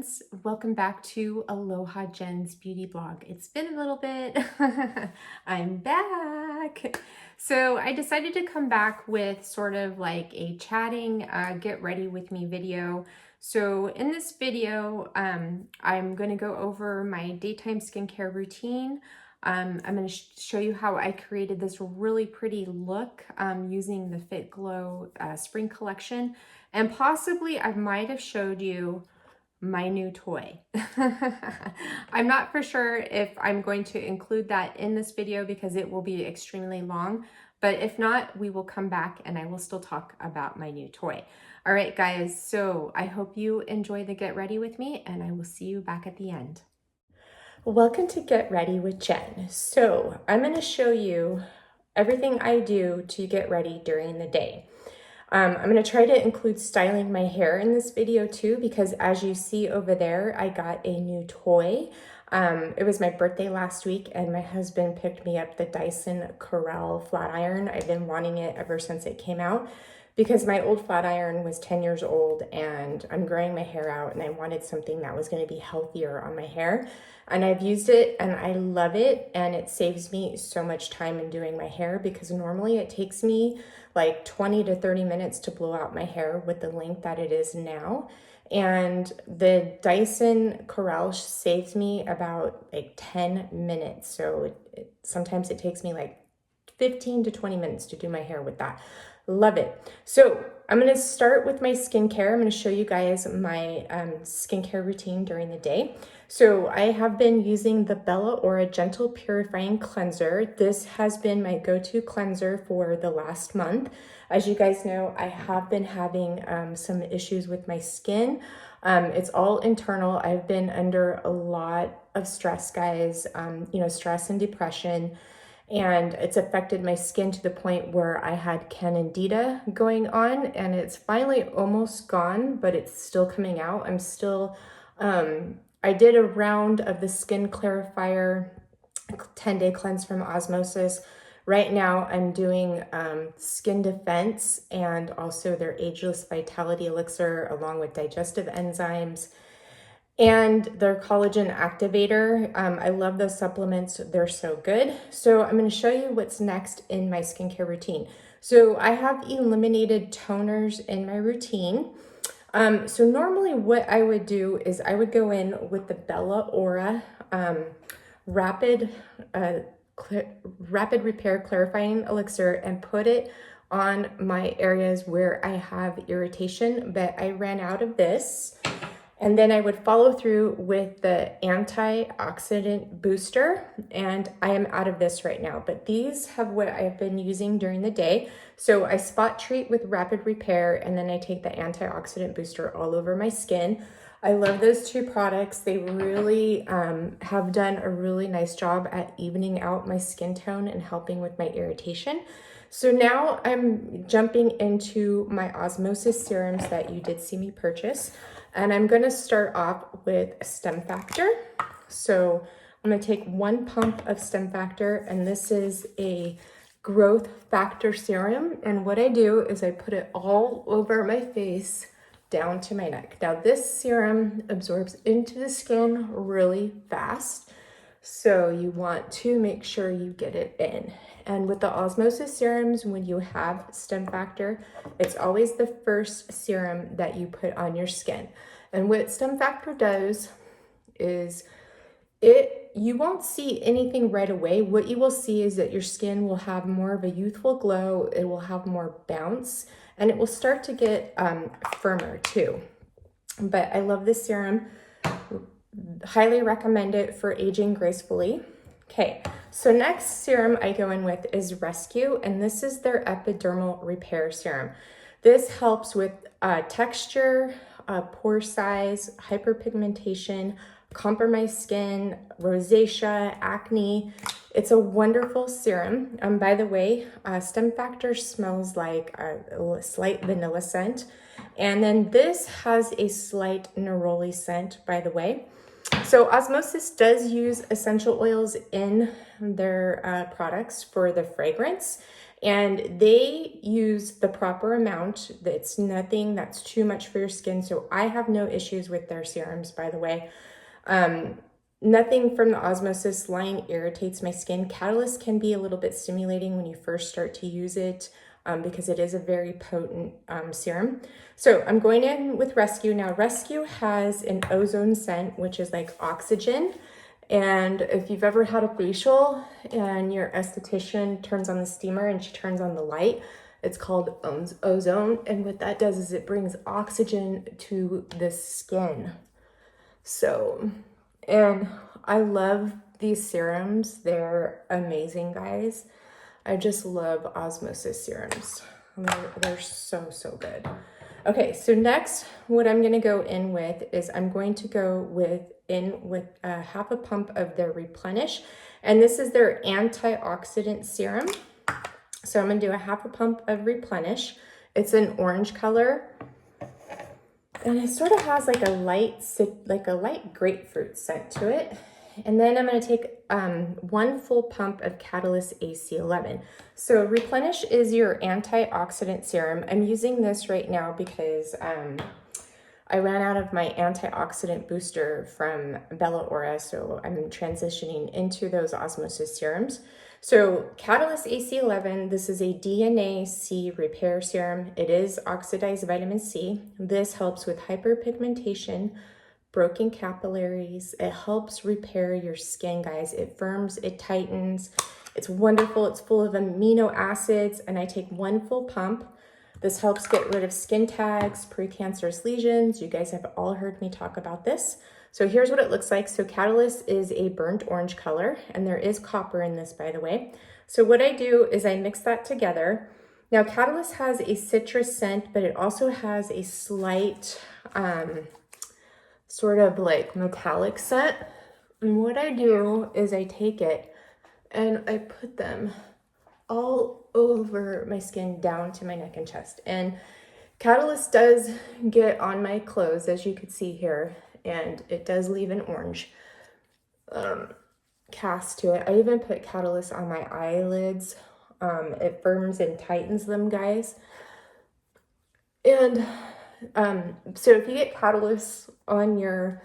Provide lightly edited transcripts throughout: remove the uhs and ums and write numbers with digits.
friends, welcome back to Aloha Jen's beauty blog. It's been a little bit. I'm back. So I decided to come back with sort of like a chatting get ready with me video. So in this video, I'm going to go over my daytime skincare routine. I'm going to show you how I created this really pretty look using the Fitglow spring collection. And possibly I might have showed you my new toy. I'm not for sure if I'm going to include that in this video because it will be extremely long, but if not, we will come back and I will still talk about my new toy. All right, guys, so I hope you enjoy the get ready with me and I will see you back at the end. Welcome to Get Ready with Jen. So I'm going to show you everything I do to get ready during the day. I'm going to try to include styling my hair in this video too, because as you see over there, I got a new toy. It was my birthday last week and my husband picked me up the Dyson Corrale flat iron. I've been wanting it ever since it came out because my old flat iron was 10 years old and I'm growing my hair out and I wanted something that was going to be healthier on my hair. And I've used it and I love it, and it saves me so much time in doing my hair because normally it takes me like 20 to 30 minutes to blow out my hair with the length that it is now. And the Dyson Corrale saves me about like 10 minutes. So sometimes it takes me like 15 to 20 minutes to do my hair with that. Love it. So I'm going to start with my skincare. I'm going to show you guys my skincare routine during the day. So I have been using the Bella Aura Gentle Purifying Cleanser. This has been my go-to cleanser for the last month. As you guys know, I have been having some issues with my skin. It's all internal. I've been under a lot of stress, guys, stress and depression. And it's affected my skin to the point where I had candida going on, and it's finally almost gone, but it's still coming out. I'm still, I did a round of the Skin Clarifier 10-day cleanse from Osmosis. Right now I'm doing Skin Defense and also their Ageless Vitality Elixir along with digestive enzymes and their collagen activator. I love those supplements. They're so good. So I'm going to show you what's next in my skincare routine. So I have eliminated toners in my routine. So normally what I would do is I would go in with the Bella Aura Rapid Repair Clarifying Elixir and put it on my areas where I have irritation, but I ran out of this. And then I would follow through with the Antioxidant Booster, and I am out of this right now, but these have what I've been using during the day. So I spot treat with Rapid Repair, and then I take the Antioxidant Booster all over my skin. I love those two products. They really have done a really nice job at evening out my skin tone and helping with my irritation. So now I'm jumping into my Osmosis serums that you did see me purchase. And I'm going to start off with Stemfactor. So I'm going to take 1 pump of Stemfactor, and this is a growth factor serum. And what I do is I put it all over my face down to my neck. Now this serum absorbs into the skin really fast, so you want to make sure you get it in. And with the Osmosis serums, when you have Stemfactor, it's always the first serum that you put on your skin. And what Stemfactor does is you won't see anything right away. What you will see is that your skin will have more of a youthful glow, it will have more bounce, and it will start to get firmer too. But I love this serum. Highly recommend it for aging gracefully. Okay, so next serum I go in with is Rescue, and this is their Epidermal Repair Serum. This helps with texture, pore size, hyperpigmentation, compromised skin, rosacea, acne. It's a wonderful serum. By the way, Stemfactor smells like a slight vanilla scent. And then this has a slight neroli scent, by the way. So Osmosis does use essential oils in their products for the fragrance, and they use the proper amount. It's nothing that's too much for your skin. So I have no issues with their serums, by the way. Nothing from the Osmosis line irritates my skin. Catalyst can be a little bit stimulating when you first start to use it because it is a very potent serum. So I'm going in with Rescue. Now Rescue has an ozone scent, which is like oxygen. And if you've ever had a facial and your esthetician turns on the steamer and she turns on the light, it's called ozone. And what that does is it brings oxygen to the skin. So, and I love these serums. They're amazing, guys. I just love Osmosis serums. They're so, so good. Okay, so next, what I'm gonna go in with is I'm going to go with half a pump of their Replenish, and this is their Antioxidant Serum. So I'm gonna do a half a pump of Replenish. It's an orange color, and it sort of has like a light grapefruit scent to it. And then I'm going to take 1 full pump of Catalyst AC11. So Replenish is your antioxidant serum. I'm using this right now because I ran out of my antioxidant booster from Bella Ora, so I'm transitioning into those Osmosis serums. So Catalyst AC11, this is a DNA C repair serum. It is oxidized vitamin C. This helps with hyperpigmentation, broken capillaries. It helps repair your skin, guys. It firms, it tightens. It's wonderful. It's full of amino acids, and I take 1 full pump. This helps get rid of skin tags, precancerous lesions. You guys have all heard me talk about this. So here's what it looks like. So Catalyst is a burnt orange color, and there is copper in this, by the way. So what I do is I mix that together. Now Catalyst has a citrus scent, but it also has a slight sort of like metallic scent. And what I do is I take it and I put them all over my skin down to my neck and chest. And Catalyst does get on my clothes, as you can see here, and it does leave an orange cast to it. I even put Catalyst on my eyelids. It firms and tightens them, guys. And so if you get Catalyst on your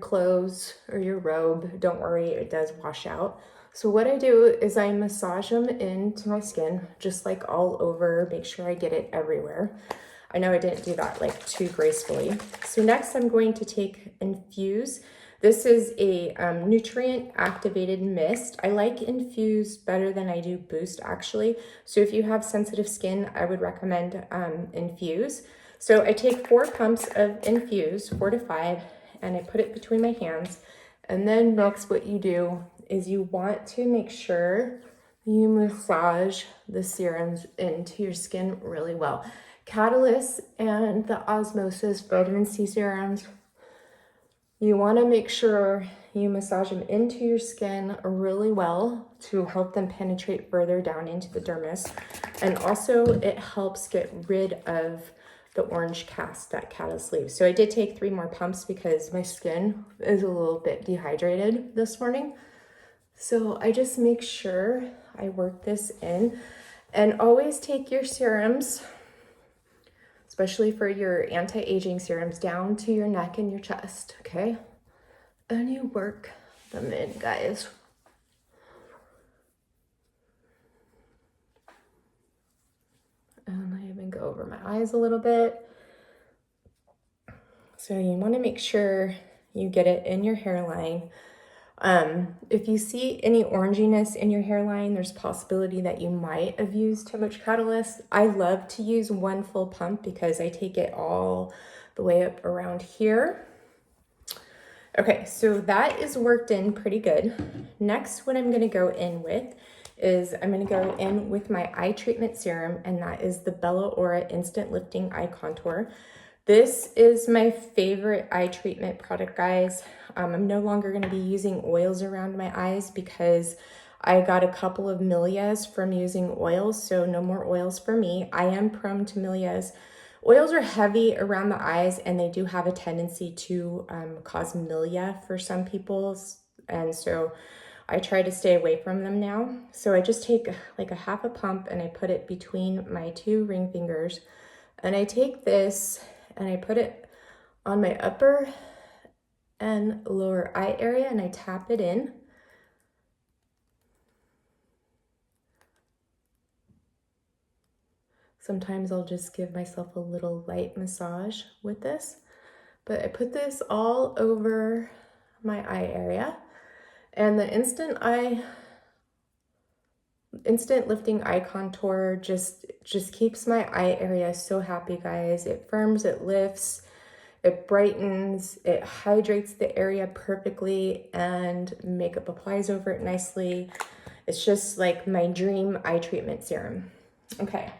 clothes or your robe, don't worry, it does wash out. So what I do is I massage them into my skin, just like all over, make sure I get it everywhere. I know I didn't do that like too gracefully. So next I'm going to take Infuse. This is a nutrient activated mist. I like Infuse better than I do Boost, actually. So if you have sensitive skin, I would recommend Infuse. So I take 4 pumps of Infuse, 4 to 5, and I put it between my hands. And then next what you do is you want to make sure you massage the serums into your skin really well. Catalyst and the Osmosis vitamin C serums, you want to make sure you massage them into your skin really well to help them penetrate further down into the dermis. And also it helps get rid of the orange cast that Catalyst leaves. So I did take 3 more pumps because my skin is a little bit dehydrated this morning. So I just make sure I work this in, and always take your serums, especially for your anti-aging serums, down to your neck and your chest, okay? And you work them in, guys. And I even go over my eyes a little bit. So you want to make sure you get it in your hairline. If you see any oranginess in your hairline, there's a possibility that you might have used too much Catalyst. I love to use 1 full pump because I take it all the way up around here. Okay, so that is worked in pretty good. Next, what I'm going to go in with is I'm going to go in with my eye treatment serum, and that is the Bella Ora Instant Lifting Eye Contour. This is my favorite eye treatment product, guys. I'm no longer going to be using oils around my eyes because I got a couple of milias from using oils, so no more oils for me. I am prone to milias. Oils are heavy around the eyes, and they do have a tendency to cause milia for some people. And so I try to stay away from them now. So I just take like a half a pump and I put it between my two ring fingers. And I take this and I put it on my upper and lower eye area and I tap it in. Sometimes I'll just give myself a little light massage with this, but I put this all over my eye area, and the instant lifting eye contour just keeps my eye area so happy, guys. It firms, it lifts, it brightens, it hydrates the area perfectly, and makeup applies over it nicely. It's just like my dream eye treatment serum. Okay.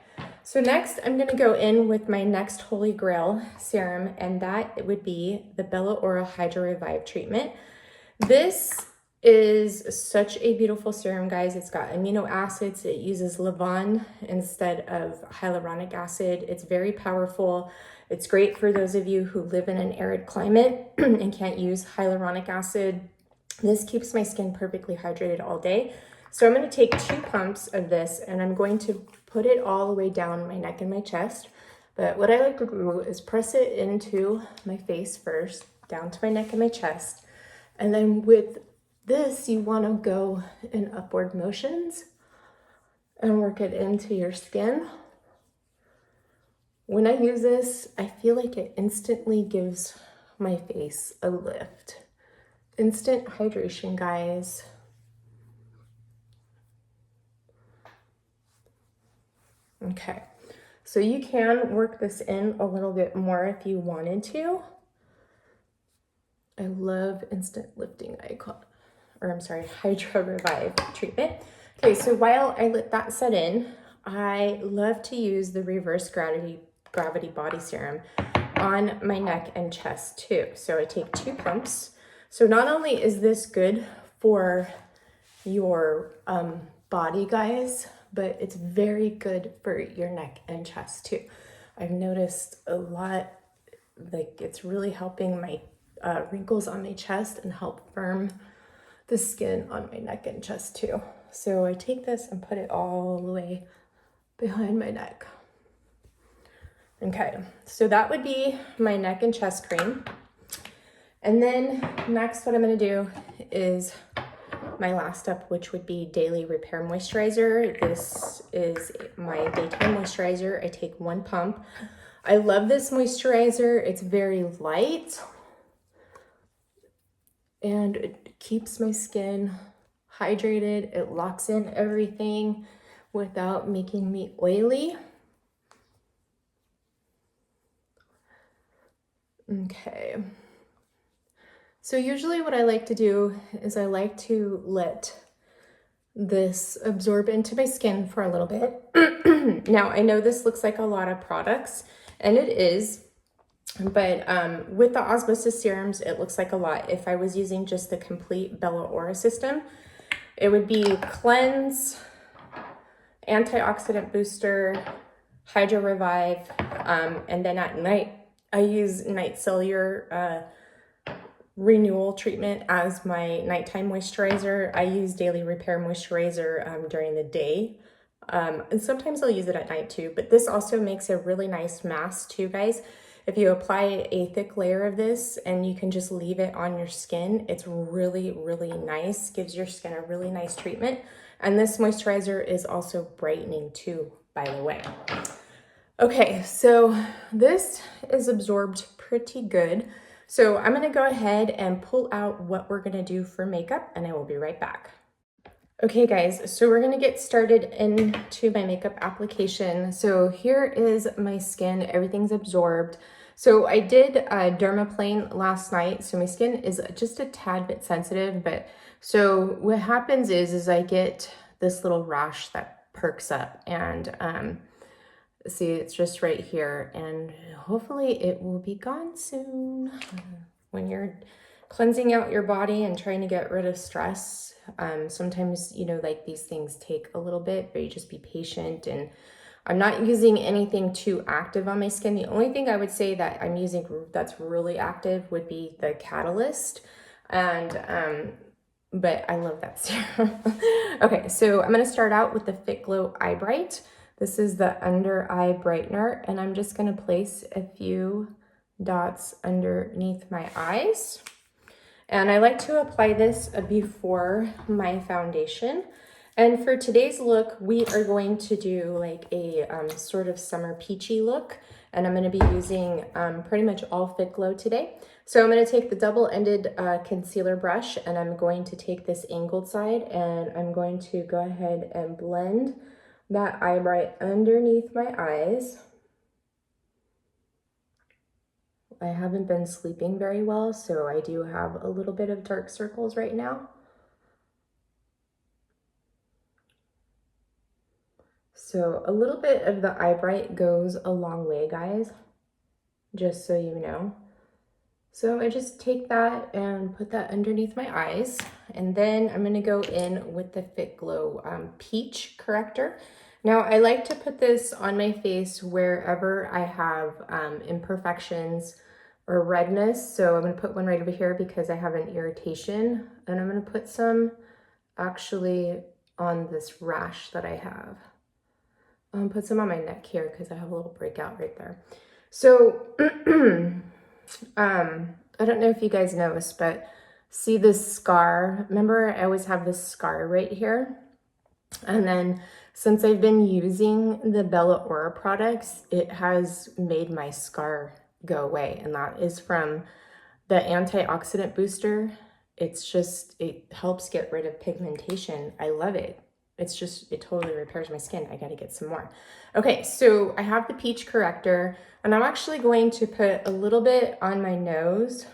So next, I'm going to go in with my next holy grail serum, and that would be the Bella Ora Hydra Revive treatment. This is such a beautiful serum, guys. It's got amino acids. It uses Lavon instead of hyaluronic acid. It's very powerful. It's great for those of you who live in an arid climate and can't use hyaluronic acid. This keeps my skin perfectly hydrated all day. So I'm going to take 2 pumps of this and I'm going to put it all the way down my neck and my chest. But what I like to do is press it into my face first, down to my neck and my chest. And then with this, you want to go in upward motions and work it into your skin. When I use this, I feel like it instantly gives my face a lift. Instant hydration, guys. Okay, so you can work this in a little bit more if you wanted to. I love instant lifting Hydra Revive treatment. Okay, so while I let that set in, I love to use the reverse gravity body serum on my neck and chest too. So I take 2 pumps. So not only is this good for your body, guys, but it's very good for your neck and chest too. I've noticed a lot, like it's really helping my wrinkles on my chest and help firm the skin on my neck and chest too. So I take this and put it all the way behind my neck. Okay, so that would be my neck and chest cream. And then next what I'm gonna do is my last step, which would be Daily Repair Moisturizer. This is my daytime moisturizer. I take 1 pump. I love this moisturizer. It's very light and it keeps my skin hydrated. It locks in everything without making me oily. Okay. So usually what I like to do is I like to let this absorb into my skin for a little bit. Now, I know this looks like a lot of products, and it is, but with the osmosis serums, it looks like a lot. If I was using just the complete Bella Ora system, it would be cleanse, antioxidant booster, Hydra Revive, and then at night, I use Night Cellular renewal treatment as my nighttime moisturizer. I use Daily Repair Moisturizer during the day. And sometimes I'll use it at night too, but this also makes a really nice mask too, guys. If you apply a thick layer of this and you can just leave it on your skin, it's really, really nice. Gives your skin a really nice treatment. And this moisturizer is also brightening too, by the way. Okay, so this is absorbed pretty good. So I'm gonna go ahead and pull out what we're gonna do for makeup, and I will be right back. Okay guys, so we're gonna get started into my makeup application. So here is my skin, everything's absorbed. So I did dermaplane last night, so my skin is just a tad bit sensitive, but so what happens is I get this little rash that perks up, and see, it's just right here, and hopefully it will be gone soon. When you're cleansing out your body and trying to get rid of stress, sometimes, you know, like these things take a little bit, but you just be patient. And I'm not using anything too active on my skin. The only thing I would say that I'm using that's really active would be the Catalyst. And but I love that serum. Okay, so I'm going to start out with the Fitglow Eye Bright. This is the under eye brightener, and I'm just going to place a few dots underneath my eyes. And I like to apply this before my foundation. And for today's look, we are going to do like a sort of summer peachy look. And I'm going to be using pretty much all Fitglow today. So I'm going to take the double-ended concealer brush, and I'm going to take this angled side, and I'm going to go ahead and blend that eye bright underneath my eyes. I haven't been sleeping very well, so I do have a little bit of dark circles right now. So a little bit of the eye bright goes a long way, guys, just so you know. So I just take that and put that underneath my eyes, and then I'm going to go in with the Fitglow Peach Corrector. Now I like to put this on my face wherever I have imperfections or redness. So I'm going to put one right over here because I have an irritation, and I'm going to put some actually on this rash that I have. Put some on my neck here because I have a little breakout right there. So I don't know if you guys noticed, but see this scar? Remember, I always have this scar right here. And then since I've been using the Bella Aura products, it has made my scar go away. And that is from the antioxidant booster. It's just, it helps get rid of pigmentation. I love it. It's just, it totally repairs my skin. I got to get some more. Okay, so I have the Peach Corrector, and I'm actually going to put a little bit on my nose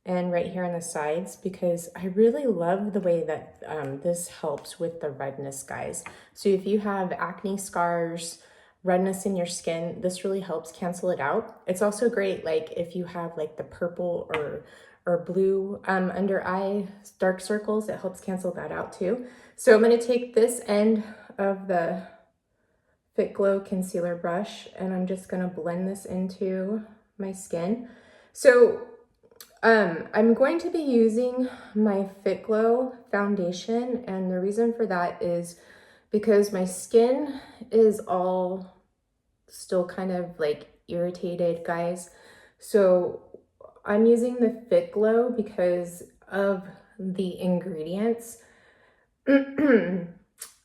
and right here on the sides because I really love the way that this helps with the redness, guys. So if you have acne scars, redness in your skin, this really helps cancel it out. It's also great, like if you have like the purple or blue under eye dark circles, it helps cancel that out too. So I'm going to take this end of the Fitglow concealer brush, and I'm just going to blend this into my skin. So I'm going to be using my Fitglow foundation, and the reason for that is because my skin is all still kind of like irritated, guys. So I'm using the Fitglow because of the ingredients.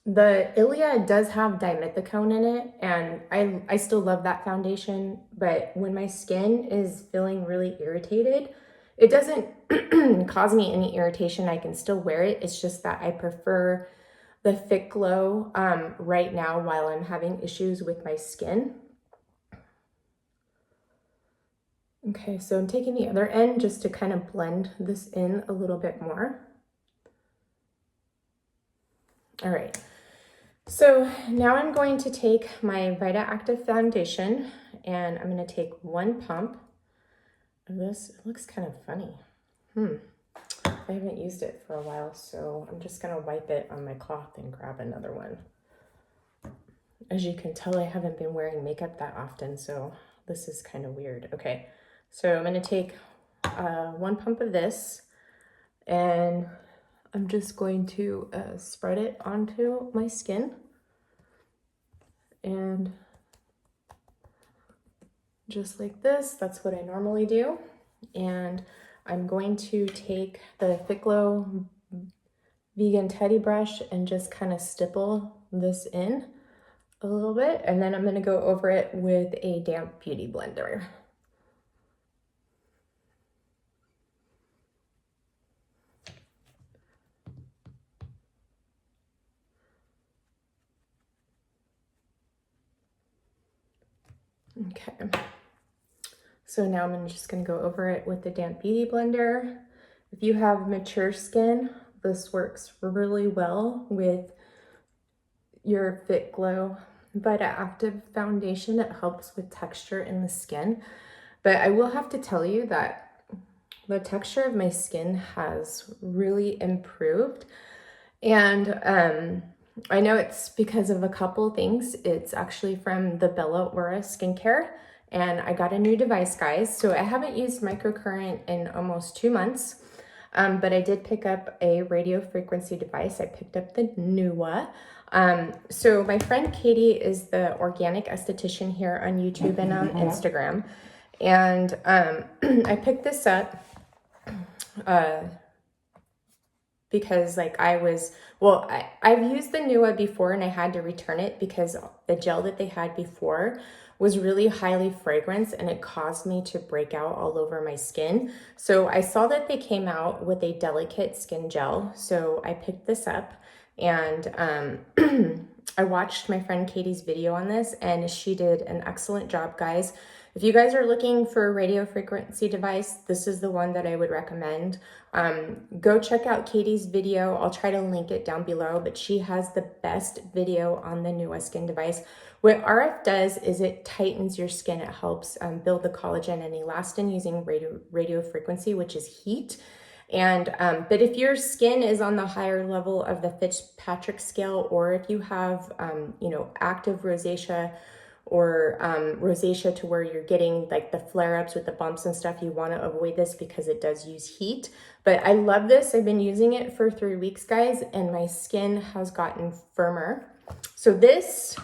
The Ilia does have dimethicone in it, and I still love that foundation, but when my skin is feeling really irritated, it doesn't cause me any irritation. I can still wear it. It's just that I prefer the Fitglow right now while I'm having issues with my skin. Okay, so I'm taking the other end just to kind of blend this in a little bit more. All right, so now I'm going to take my Vita Active foundation, and I'm going to take one pump of this. It looks kind of funny. I haven't used it for a while, so I'm just going to wipe it on my cloth and grab another one. As you can tell, I haven't been wearing makeup that often, so this is kind of weird. Okay, so I'm going to take one pump of this, and I'm just going to spread it onto my skin. And just like this, that's what I normally do. And I'm going to take the Fitglow Vegan Teddy Brush and just kind of stipple this in a little bit. And then I'm going to go over it with a damp beauty blender. Okay, so now I'm just going to go over it with the damp beauty blender. If you have mature skin, this works really well with your Fitglow Vita Active foundation. It helps with texture in the skin. But I will have to tell you that the texture of my skin has really improved. And I know it's because of a couple things. It's actually from the Bella Aura skincare, and I got a new device, guys. So I haven't used microcurrent in almost 2 months, but I did pick up a radio frequency device. I picked up the NUA. So my friend Katie is the organic esthetician here on YouTube and on Instagram. And I picked this up because like I've used the NUA before and I had to return it because the gel that they had before was really highly fragranced and it caused me to break out all over my skin. So I saw that they came out with a delicate skin gel. So I picked this up and I watched my friend Katie's video on this and she did an excellent job, guys. If you guys are looking for a radio frequency device, this is the one that I would recommend. Go check out Katie's video. I'll try to link it down below, but she has the best video on the NUA skin device. What RF does is it tightens your skin. It helps build the collagen and elastin using radio frequency, which is heat. And but if your skin is on the higher level of the Fitzpatrick scale, or if you have you know, active rosacea, or rosacea to where you're getting like the flare-ups with the bumps and stuff, you want to avoid this because it does use heat. But I love this. I've been using it for 3 weeks, guys, and my skin has gotten firmer. So this,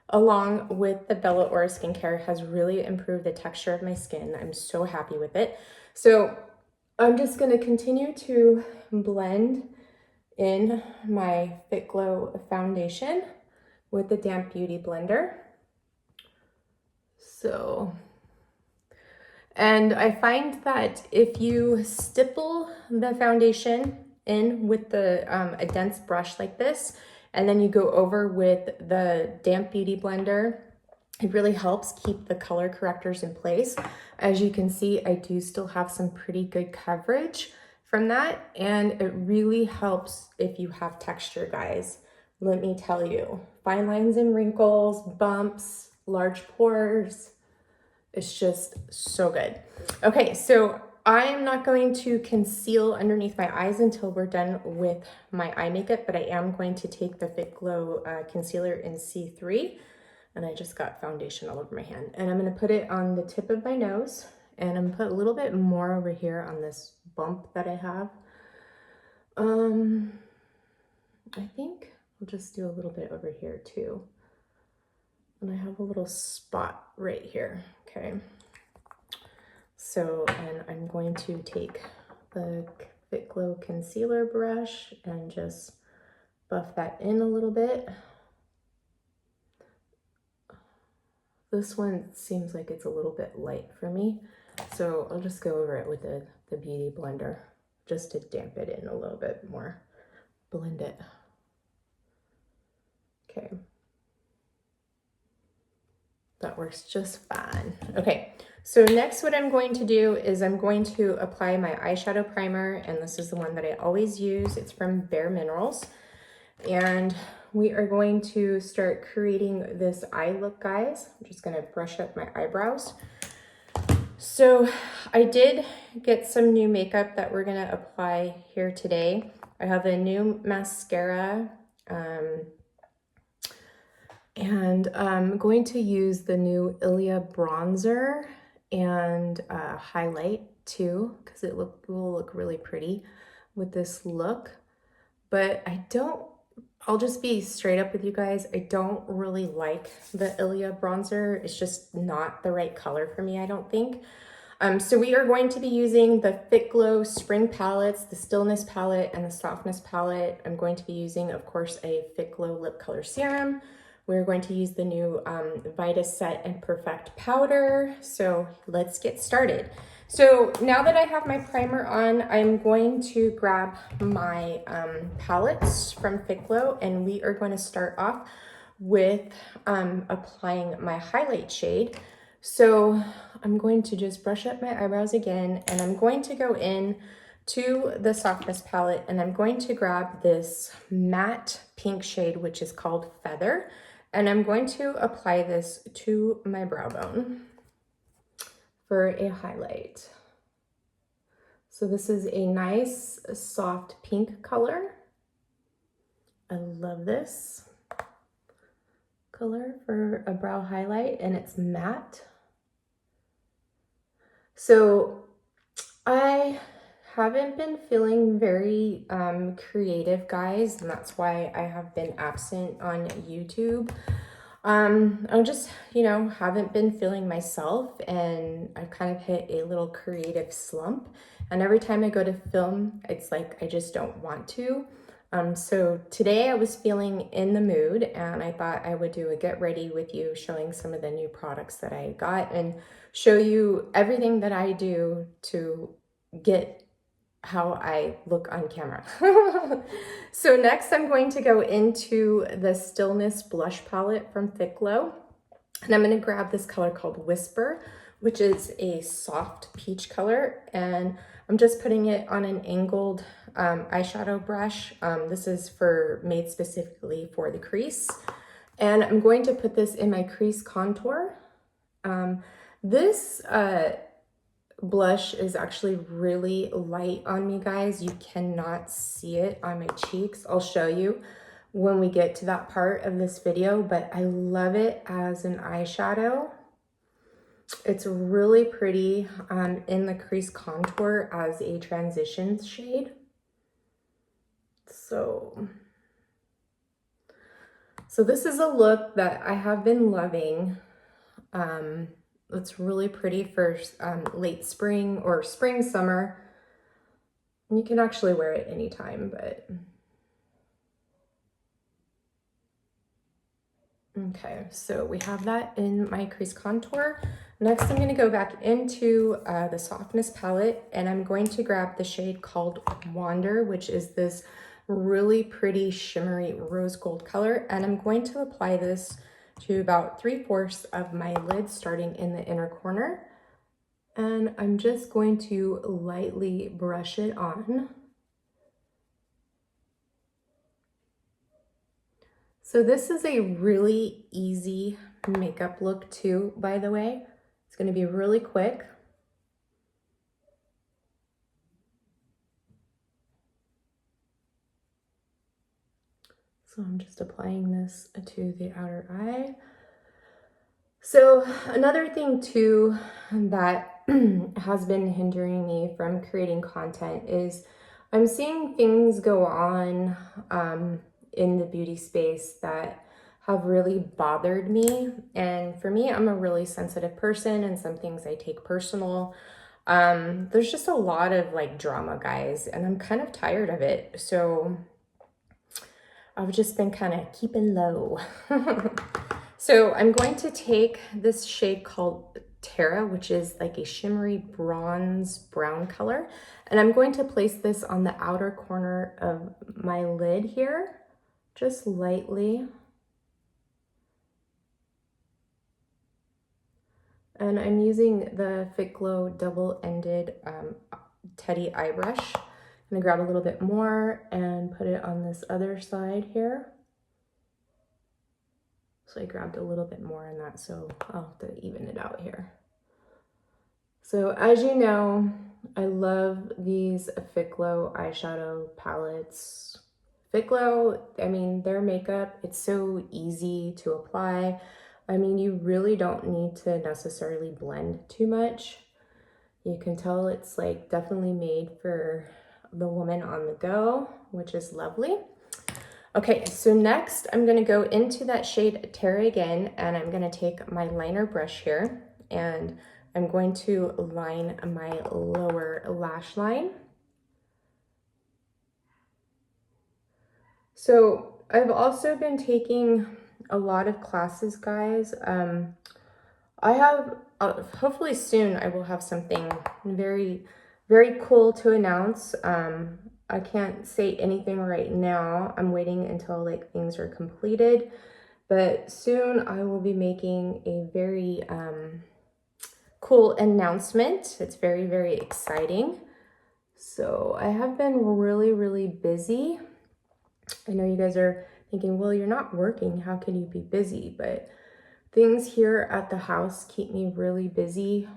along with the Bella Aura skincare, has really improved the texture of my skin. I'm so happy with it. So I'm just going to continue to blend in my Fitglow foundation with the Damp Beauty blender. So, and I find that if you stipple the foundation in with the a dense brush like this, and then you go over with the Damp Beauty blender, it really helps keep the color correctors in place. As you can see, I do still have some pretty good coverage from that, and it really helps if you have texture, guys. Let me tell you, fine lines and wrinkles, bumps, large pores, it's just so good. Okay, so I am not going to conceal underneath my eyes until we're done with my eye makeup, but I am going to take the Fitglow concealer in C3, and I just got foundation all over my hand. And I'm gonna put it on the tip of my nose, and I'm gonna put a little bit more over here on this bump that I have. I think I'll just do a little bit over here too. And I have a little spot right here, okay? So, and I'm going to take the Fitglow concealer brush and just buff that in a little bit. This one seems like it's a little bit light for me, so I'll just go over it with the Beauty blender just to damp it in a little bit more. Blend it. Okay. That works just fine. Okay, so next what I'm going to do is I'm going to apply my eyeshadow primer, and this is the one that I always use. It's from Bare Minerals. And we are going to start creating this eye look, guys. I'm just gonna brush up my eyebrows. So I did get some new makeup that we're gonna apply here today. I have a new mascara, and I'm going to use the new Ilia bronzer and highlight too, because it will look really pretty with this look. But I'll just be straight up with you guys. I don't really like the Ilia bronzer. It's just not the right color for me, I don't think. So we are going to be using the Fitglow Spring palettes, the Stillness palette, and the Softness palette. I'm going to be using, of course, a Fitglow Lip Color Serum. We're going to use the new Vita Set and Perfect powder. So let's get started. So now that I have my primer on, I'm going to grab my palettes from Fitglow, and we are going to start off with applying my highlight shade. So I'm going to just brush up my eyebrows again, and I'm going to go in to the Softness palette, and I'm going to grab this matte pink shade, which is called Feather. And I'm going to apply this to my brow bone for a highlight. So this is a nice soft pink color. I love this color for a brow highlight, and it's matte. So I haven't been feeling very creative, guys, and that's why I have been absent on YouTube. I just, you know, haven't been feeling myself, and I've kind of hit a little creative slump. And every time I go to film, it's like I just don't want to. So today I was feeling in the mood, and I thought I would do a get ready with you, showing some of the new products that I got and show you everything that I do to get how I look on camera. So next I'm going to go into the Stillness blush palette from Fitglow, and I'm going to grab this color called Whisper, which is a soft peach color, and I'm just putting it on an angled eyeshadow brush. This is made specifically for the crease, and I'm going to put this in my crease contour. This blush is actually really light on me, guys. You cannot see it on my cheeks. I'll show you when we get to that part of this video, but I love it as an eyeshadow. It's really pretty in the crease contour as a transition shade. So this is a look that I have been loving. It's really pretty for late spring or spring, summer. And you can actually wear it anytime, but okay, so we have that in my crease contour. Next, I'm going to go back into the Softness palette, and I'm going to grab the shade called Wander, which is this really pretty shimmery rose gold color, and I'm going to apply this to about 3/4 of my lid, starting in the inner corner. And I'm just going to lightly brush it on. So this is a really easy makeup look too, by the way. It's going to be really quick. So I'm just applying this to the outer eye. So another thing too that has been hindering me from creating content is I'm seeing things go on in the beauty space that have really bothered me. And for me, I'm a really sensitive person, and some things I take personal. There's just a lot of like drama, guys, and I'm kind of tired of it. So I've just been kind of keeping low. So I'm going to take this shade called Terra, which is like a shimmery bronze brown color, and I'm going to place this on the outer corner of my lid here, just lightly. And I'm using the Fitglow double-ended Teddy eye brush. I'm gonna grab a little bit more and put it on this other side here. So I grabbed a little bit more in that, so I'll have to even it out here. So as you know, I love these Fitglow eyeshadow palettes. Fitglow, I mean, their makeup, it's so easy to apply. I mean, you really don't need to necessarily blend too much. You can tell it's like definitely made for the woman on the go, which is lovely. Okay, so next I'm gonna go into that shade Terra again, and I'm gonna take my liner brush here, and I'm going to line my lower lash line. So I've also been taking a lot of classes, guys. I have, hopefully soon I will have something very, very cool to announce. I can't say anything right now. I'm waiting until like things are completed, but soon I will be making a very cool announcement. It's very, very exciting. So I have been really, really busy. I know you guys are thinking, well, you're not working. How can you be busy? But things here at the house keep me really busy.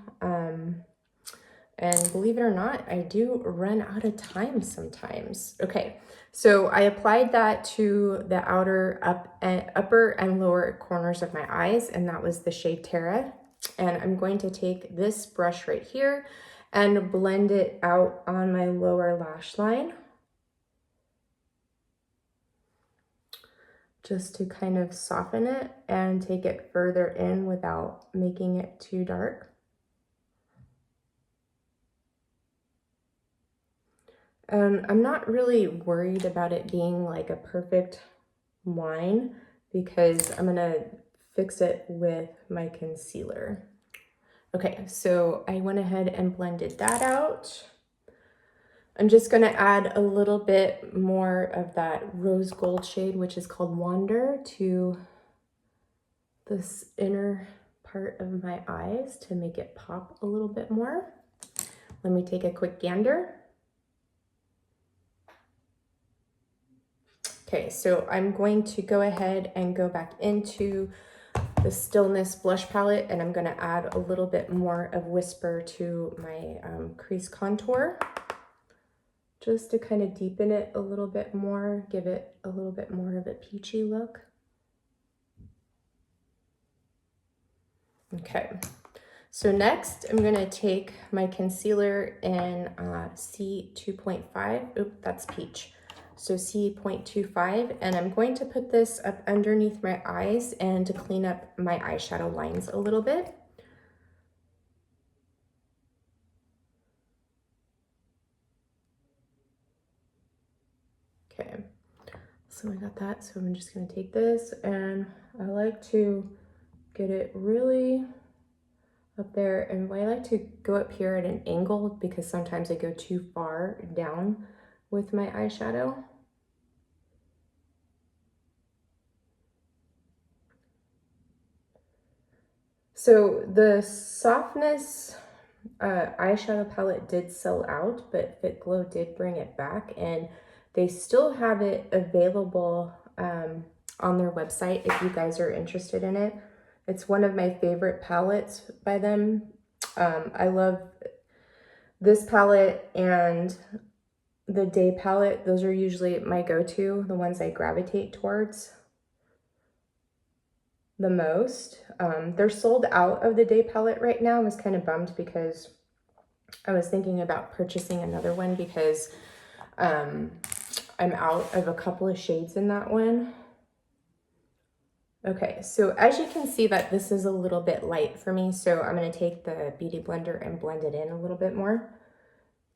And believe it or not, I do run out of time sometimes. Okay, So I applied that to the upper and lower corners of my eyes, and that was the shade Terra. And I'm going to take this brush right here and blend it out on my lower lash line, just to kind of soften it and take it further in without making it too dark. I'm not really worried about it being like a perfect line because I'm gonna fix it with my concealer. Okay, so I went ahead and blended that out. I'm just gonna add a little bit more of that rose gold shade, which is called Wander, to this inner part of my eyes to make it pop a little bit more. Let me take a quick gander. Okay, so I'm going to go ahead and go back into the Stillness blush palette, and I'm gonna add a little bit more of Whisper to my crease contour, just to kind of deepen it a little bit more, give it a little bit more of a peachy look. Okay, so next I'm gonna take my concealer in C2.5, oop, that's peach. So C.25, and I'm going to put this up underneath my eyes and to clean up my eyeshadow lines a little bit. Okay, so I got that. So I'm just gonna take this, and I like to get it really up there, and I like to go up here at an angle because sometimes I go too far down with my eyeshadow. So the Softness eyeshadow palette did sell out, but Fitglow did bring it back, and they still have it available on their website if you guys are interested in it. It's one of my favorite palettes by them. I love this palette and the Day palette. Those are usually my go-to, the ones I gravitate towards the most. They're sold out of the Day palette right now. I was kind of bummed because I was thinking about purchasing another one because I'm out of a couple of shades in that one. Okay, so as you can see that this is a little bit light for me, so I'm going to take the Beauty Blender and blend it in a little bit more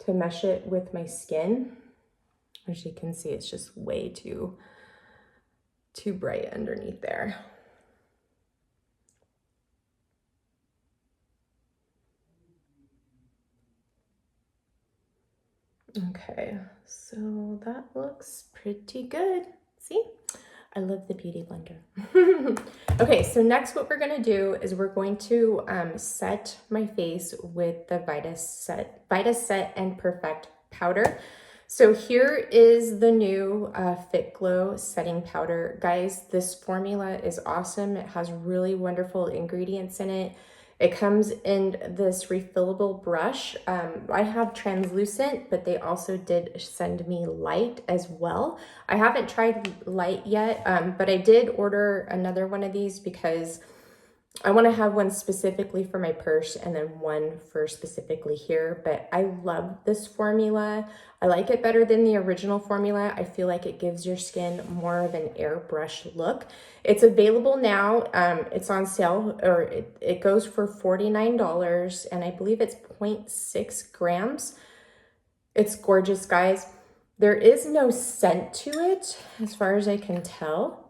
to mesh it with my skin. As you can see, it's just way too bright underneath there. Okay, so that looks pretty good. See? I love the Beauty Blender. Okay, so next what we're gonna do is we're going to set my face with the Vita Set and Perfect powder. So here is the new Fitglow setting powder. Guys, this formula is awesome. It has really wonderful ingredients in it. It comes in this refillable brush. I have translucent, but they also did send me light as well. I haven't tried light yet, but I did order another one of these because I want to have one specifically for my purse and then one for specifically here. But I love this formula. I like it better than the original formula. I feel like it gives your skin more of an airbrush look. It's available now. It's on sale, or it goes for $49, and I believe it's 0.6 grams. It's gorgeous, guys. There is no scent to it as far as I can tell.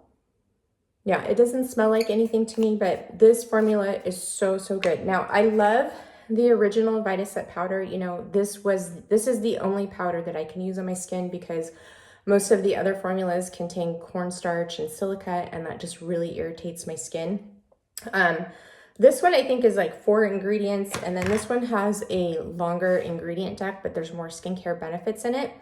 Yeah, it doesn't smell like anything to me, but this formula is so good. Now, I love the original Vita Set powder. You know, this is the only powder that I can use on my skin because most of the other formulas contain cornstarch and silica, and that just really irritates my skin. This one I think is like 4 ingredients, and then this one has a longer ingredient deck, but there's more skincare benefits in it.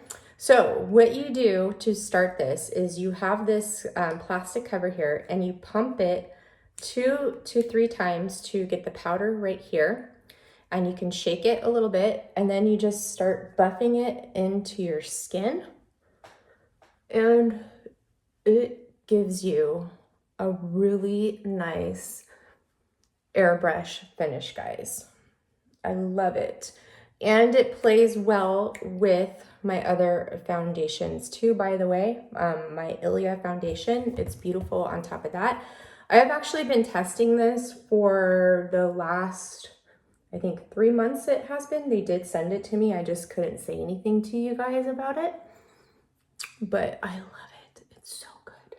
So what you do to start this is you have this plastic cover here, and you pump it 2 to 3 times to get the powder right here. And you can shake it a little bit, and then you just start buffing it into your skin. And it gives you a really nice airbrush finish, guys. I love it. And it plays well with my other foundations too, by the way. My Ilia foundation, it's beautiful on top of that. I have actually been testing this for the last, I think 3 months it has been. They did send it to me. I just couldn't say anything to you guys about it. But I love it. It's so good.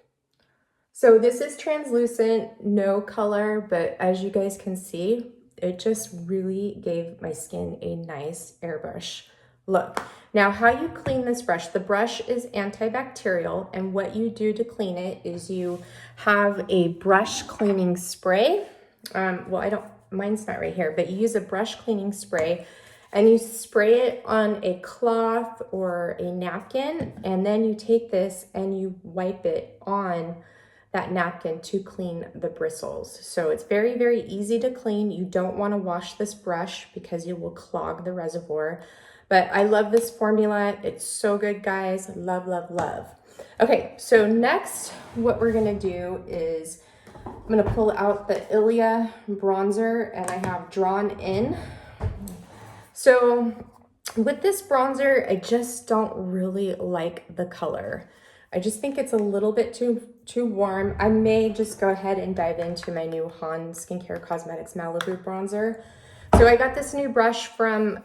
So this is translucent, no color, but as you guys can see, it just really gave my skin a nice airbrush look. Now, how you clean this brush, the brush is antibacterial, and what you do to clean it is you have a brush cleaning spray. Mine's not right here, but you use a brush cleaning spray and you spray it on a cloth or a napkin, and then you take this and you wipe it on that napkin to clean the bristles. So it's very, very easy to clean. You don't want to wash this brush because you will clog the reservoir. But I love this formula. It's so good, guys. Love, love, love. Okay, so next what we're gonna do is I'm gonna pull out the Ilia bronzer, and I have drawn in. So with this bronzer, I just don't really like the color. I just think it's a little bit too warm. I may just go ahead and dive into my new Han Skincare Cosmetics Malibu bronzer. So I got this new brush from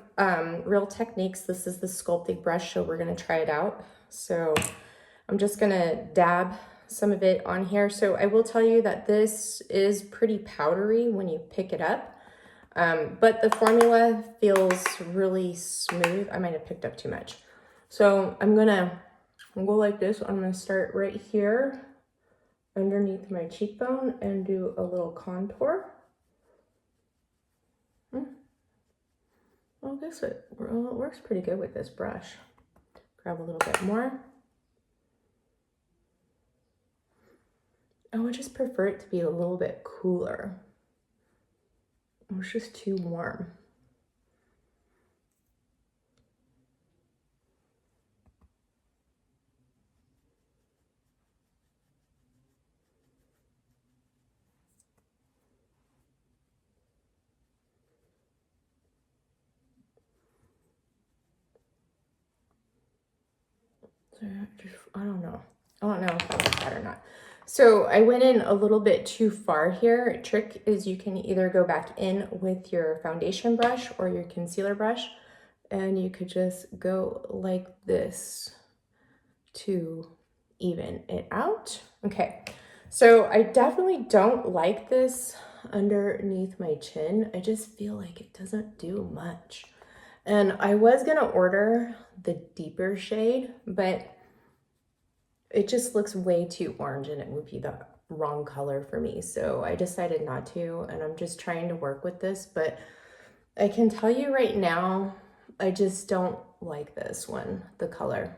Real Techniques. This is the sculpting brush, so we're gonna try it out. So I'm just gonna dab some of it on here. So I will tell you that this is pretty powdery when you pick it up. But the formula feels really smooth. I might have picked up too much. So I'm gonna go like this. I'm gonna start right here underneath my cheekbone and do a little contour. Well, I guess it works pretty good with this brush. Grab a little bit more. I would just prefer it to be a little bit cooler. It was just too warm. So I don't know if that was bad or not. So I went in a little bit too far here. Trick is you can either go back in with your foundation brush or your concealer brush, and you could just go like this to even it out. Okay, so I definitely don't like this underneath my chin. I just feel like it doesn't do much. And I was gonna order the deeper shade, but it just looks way too orange and it would be the wrong color for me. So I decided not to, and I'm just trying to work with this. But I can tell you right now, I just don't like this one, the color.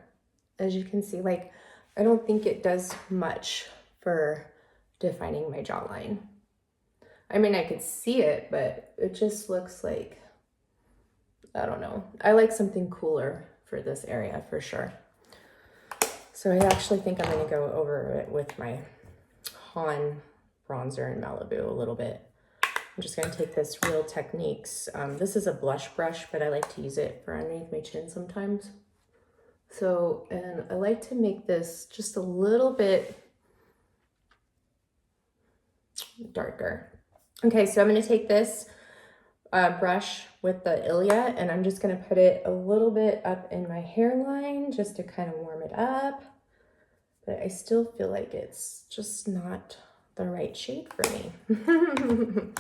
As you can see, like, I don't think it does much for defining my jawline. I mean, I could see it, but it just looks like, I don't know. I like something cooler for this area for sure. So I actually think I'm gonna go over it with my Han bronzer in Malibu a little bit. I'm just gonna take this Real Techniques. This is a blush brush, but I like to use it for underneath my chin sometimes. So, and I like to make this just a little bit darker. Okay, so I'm gonna take this brush with the Ilia, and I'm just gonna put it a little bit up in my hairline just to kind of warm it up. But I still feel like it's just not the right shade for me.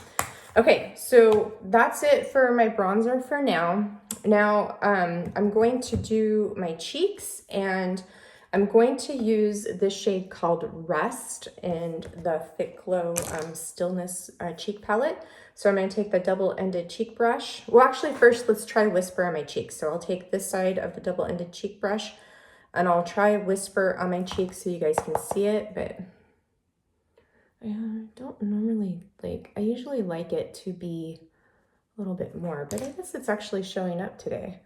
Okay, so that's it for my bronzer for now. Now, I'm going to do my cheeks, and I'm going to use this shade called Rest in the Fitglow Stillness cheek palette. So I'm going to take the double-ended cheek brush. Well, actually, first, let's try Whisper on my cheeks. So I'll take this side of the double-ended cheek brush, and I'll try Whisper on my cheeks so you guys can see it, but I don't normally like, I usually like it to be a little bit more, but I guess it's actually showing up today.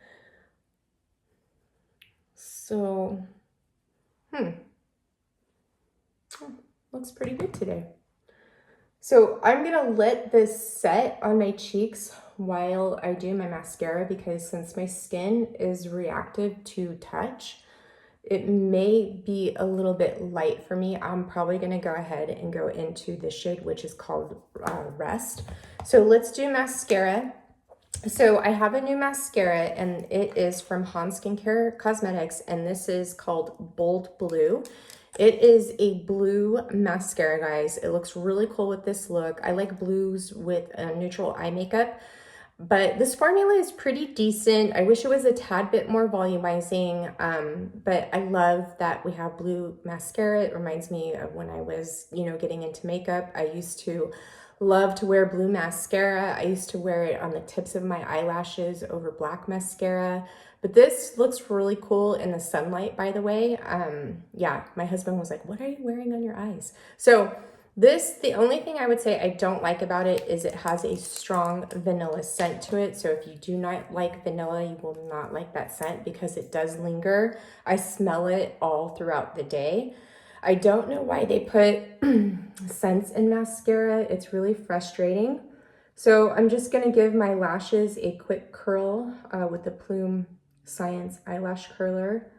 So Looks pretty good today. So I'm gonna let this set on my cheeks while I do my mascara, because since my skin is reactive to touch, it may be a little bit light for me. I'm probably gonna go ahead and go into the shade, which is called Rest. So let's do mascara. So I have a new mascara, and it is from Han Skincare Cosmetics, and this is called Bold Blue. It is a blue mascara, guys. It looks really cool with this look. I like blues with neutral eye makeup, but this formula is pretty decent. I wish it was a tad bit more volumizing, but I love that we have blue mascara. It reminds me of when I was, getting into makeup. I used to love to wear blue mascara. I used to wear it on the tips of my eyelashes over black mascara. But this looks really cool in the sunlight, by the way. Yeah, my husband was like, what are you wearing on your eyes? So the only thing I would say I don't like about it is it has a strong vanilla scent to it. So if you do not like vanilla, you will not like that scent because it does linger. I smell it all throughout the day. I don't know why they put scents in mascara. It's really frustrating. So I'm just gonna give my lashes a quick curl with the Plume Science Eyelash Curler.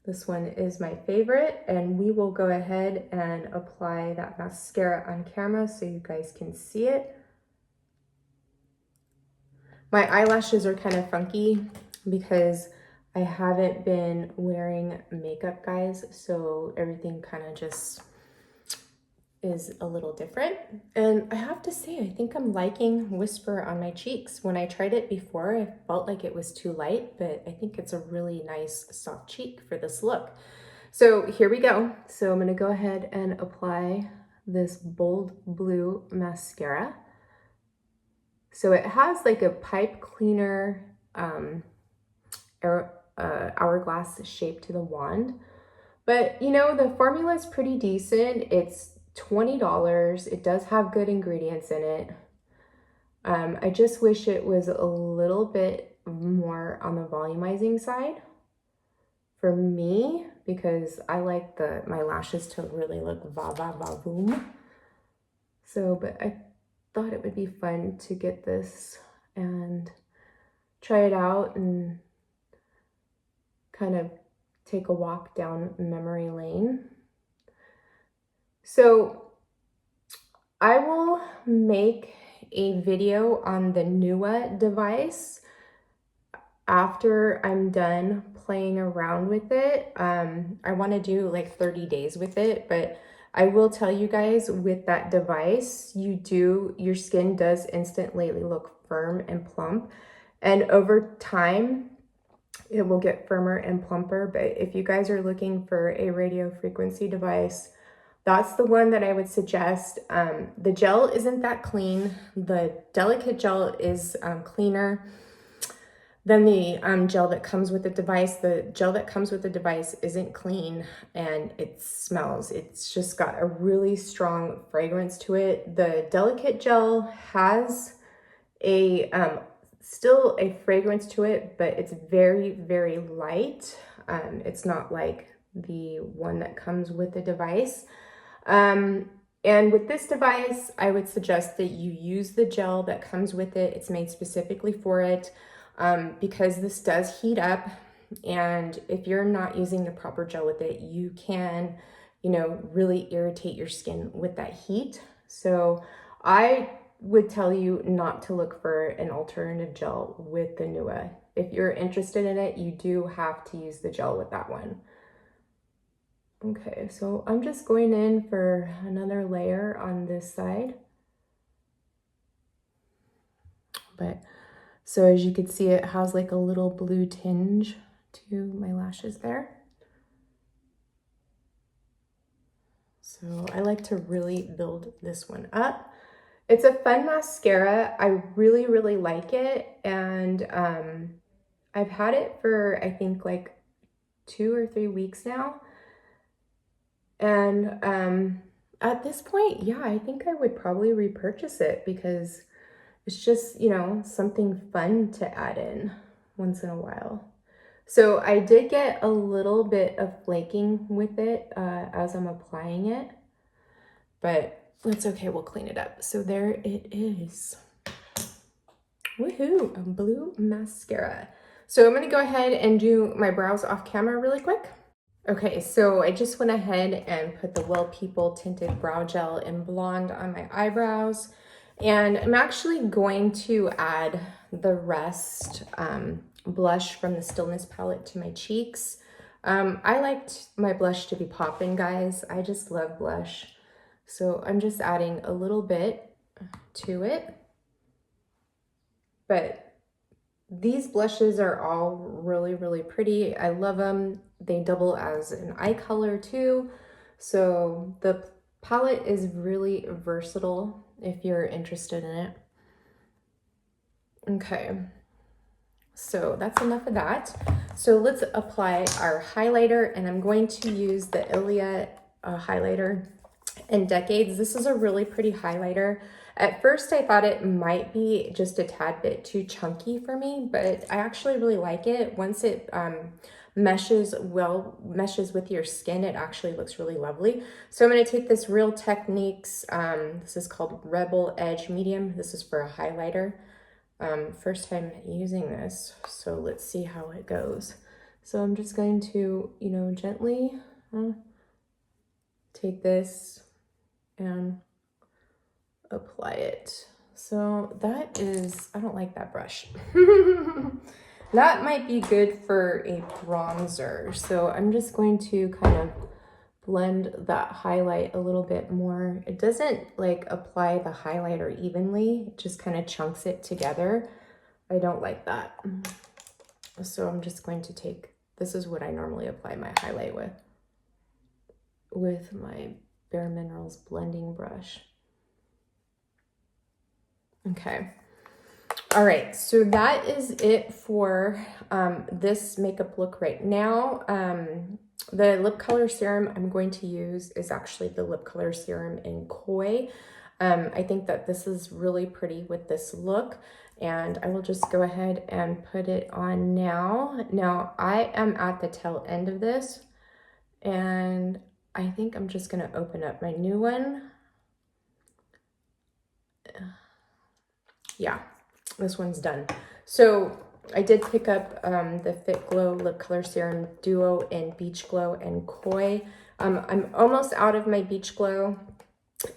This one is my favorite, and we will go ahead and apply that mascara on camera so you guys can see it. My eyelashes are kind of funky because I haven't been wearing makeup, guys, so everything kind of just is a little different. And I have to say, I think I'm liking Whisper on my cheeks. When I tried it before, I felt like it was too light, but I think it's a really nice soft cheek for this look. So here we go. So I'm gonna go ahead and apply this Bold Blue mascara. So it has like a pipe cleaner hourglass shape to the wand. But the formula is pretty decent. It's $20. It does have good ingredients in it. I just wish it was a little bit more on the volumizing side for me, because I like my lashes to really look va-va-va-voom. So, but I thought it would be fun to get this and try it out and kind of take a walk down memory lane. So I will make a video on the Nua device after I'm done playing around with it. I want to do like 30 days with it, but I will tell you guys, with that device, your skin does instantly look firm and plump, and over time it will get firmer and plumper. But if you guys are looking for a radio frequency device, that's the one that I would suggest. The gel isn't that clean. The delicate gel is cleaner than the gel that comes with the device. The gel that comes with the device isn't clean, and it smells. It's just got a really strong fragrance to it. The delicate gel has still a fragrance to it, but it's very, very light. It's not like the one that comes with the device. And with this device, I would suggest that you use the gel that comes with it. It's made specifically for it, because this does heat up. And if you're not using the proper gel with it, you can, really irritate your skin with that heat. So I would tell you not to look for an alternative gel with the Nua. If you're interested in it, you do have to use the gel with that one. Okay, so I'm just going in for another layer on this side. But so as you can see, it has like a little blue tinge to my lashes there. So I like to really build this one up. It's a fun mascara. I really, really like it. And I've had it for, I think, like 2 or 3 weeks now. And at this point, yeah, I think I would probably repurchase it, because it's just, something fun to add in once in a while. So I did get a little bit of flaking with it as I'm applying it, but that's okay, we'll clean it up. So there it is. Woohoo, a blue mascara. So I'm gonna go ahead and do my brows off camera really quick. Okay, so I just went ahead and put the Well People Tinted Brow Gel in Blonde on my eyebrows. And I'm actually going to add the rest blush from the Stillness palette to my cheeks. I liked my blush to be poppin', guys. I just love blush. So I'm just adding a little bit to it. But these blushes are all really, really pretty. I love them. They double as an eye color too. So the palette is really versatile if you're interested in it. Okay, so that's enough of that. So let's apply our highlighter, and I'm going to use the Ilia highlighter in Decades. This is a really pretty highlighter. At first I thought it might be just a tad bit too chunky for me, but I actually really like it. Once it meshes with your skin, it actually looks really lovely. So I'm going to take this Real Techniques, this is called Rebel Edge Medium. This is for a highlighter. First time using this, so let's see how it goes. So I'm just going to, you know, gently take this and apply it. So that is, I don't like that brush. That might be good for a bronzer. So I'm just going to kind of blend that highlight a little bit more. It doesn't like apply the highlighter evenly, it just kind of chunks it together. I don't like that. So I'm just going to take, this is what I normally apply my highlight with my Bare Minerals blending brush. Okay. All right, so that is it for this makeup look right now. The lip color serum I'm going to use is actually the lip color serum in Koi. I think that this is really pretty with this look, and I will just go ahead and put it on now. Now, I am at the tail end of this, and I think I'm just gonna open up my new one. Yeah, this one's done. So I did pick up the Fitglow Lip Color Serum Duo in Beach Glow and Koi. I'm almost out of my Beach Glow,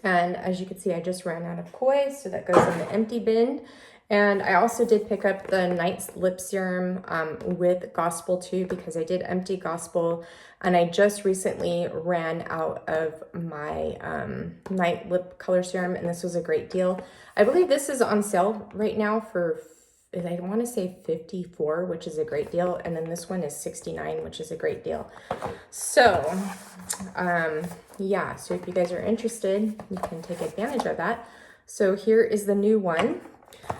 and as you can see, I just ran out of Koi, so that goes in the empty bin. And I also did pick up the Night Lip Serum with Gospel too, because I did empty Gospel, and I just recently ran out of my Night Lip Color Serum, and this was a great deal. I believe this is on sale right now for, I want to say $54, which is a great deal, and then this one is $69, which is a great deal. So yeah, so if you guys are interested, you can take advantage of that. So here is the new one.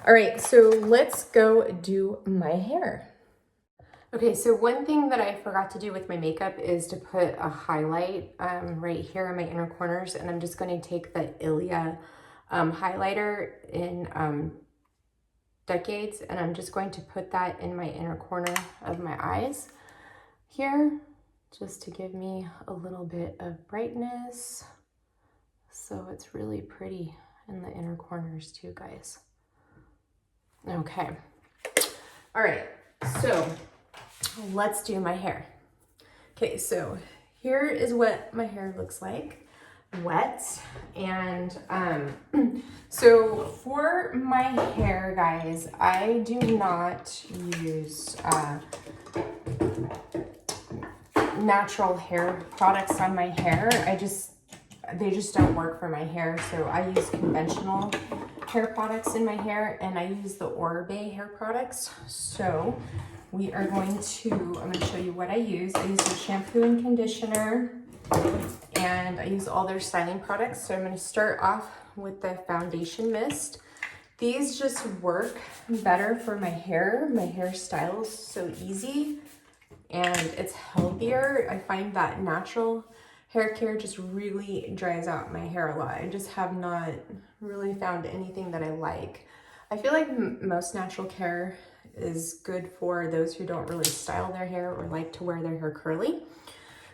All right, so let's go do my hair. Okay, so one thing that I forgot to do with my makeup is to put a highlight right here in my inner corners, and I'm just going to take the Ilia highlighter in Decades, and I'm just going to put that in my inner corner of my eyes here, just to give me a little bit of brightness. So it's really pretty in the inner corners too, guys. Okay, all right, so let's do my hair. Okay, so here is what my hair looks like, wet. And so for my hair, guys, I do not use natural hair products on my hair. They just don't work for my hair, so I use conventional hair products in my hair, and I use the Oribe hair products. So we are going to, I'm going to show you what I use. I use the shampoo and conditioner, and I use all their styling products. So I'm going to start off with the foundation mist. These just work better for my hair. My hairstyle is so easy, and it's healthier. I find that natural hair care just really dries out my hair a lot. I just have not really found anything that I like. I feel like most natural care is good for those who don't really style their hair or like to wear their hair curly.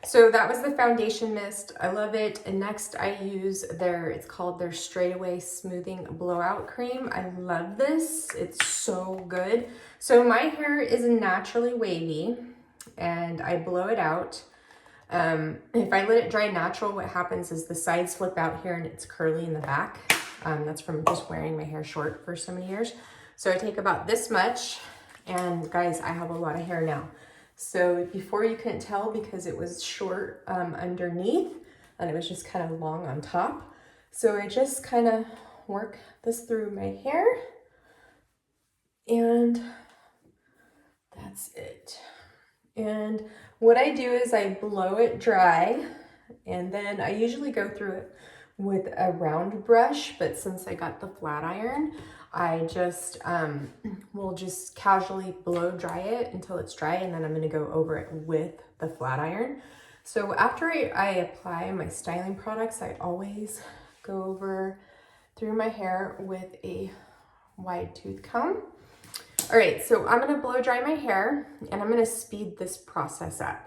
So that was the foundation mist. I love it. And next I use it's called their Straightaway Smoothing Blowout Cream. I love this. It's so good. So my hair is naturally wavy and I blow it out. If I let it dry natural, what happens is the sides flip out here and it's curly in the back. That's from just wearing my hair short for so many years. So I take about this much, and guys, I have a lot of hair now. So before you couldn't tell because it was short underneath and it was just kind of long on top. So I just kind of work this through my hair and that's it. And what I do is I blow it dry and then I usually go through it with a round brush, but since I got the flat iron, I just will just casually blow dry it until it's dry, and then I'm going to go over it with the flat iron. So after I apply my styling products, I always go over through my hair with a wide tooth comb. All right, so I'm going to blow dry my hair and I'm going to speed this process up.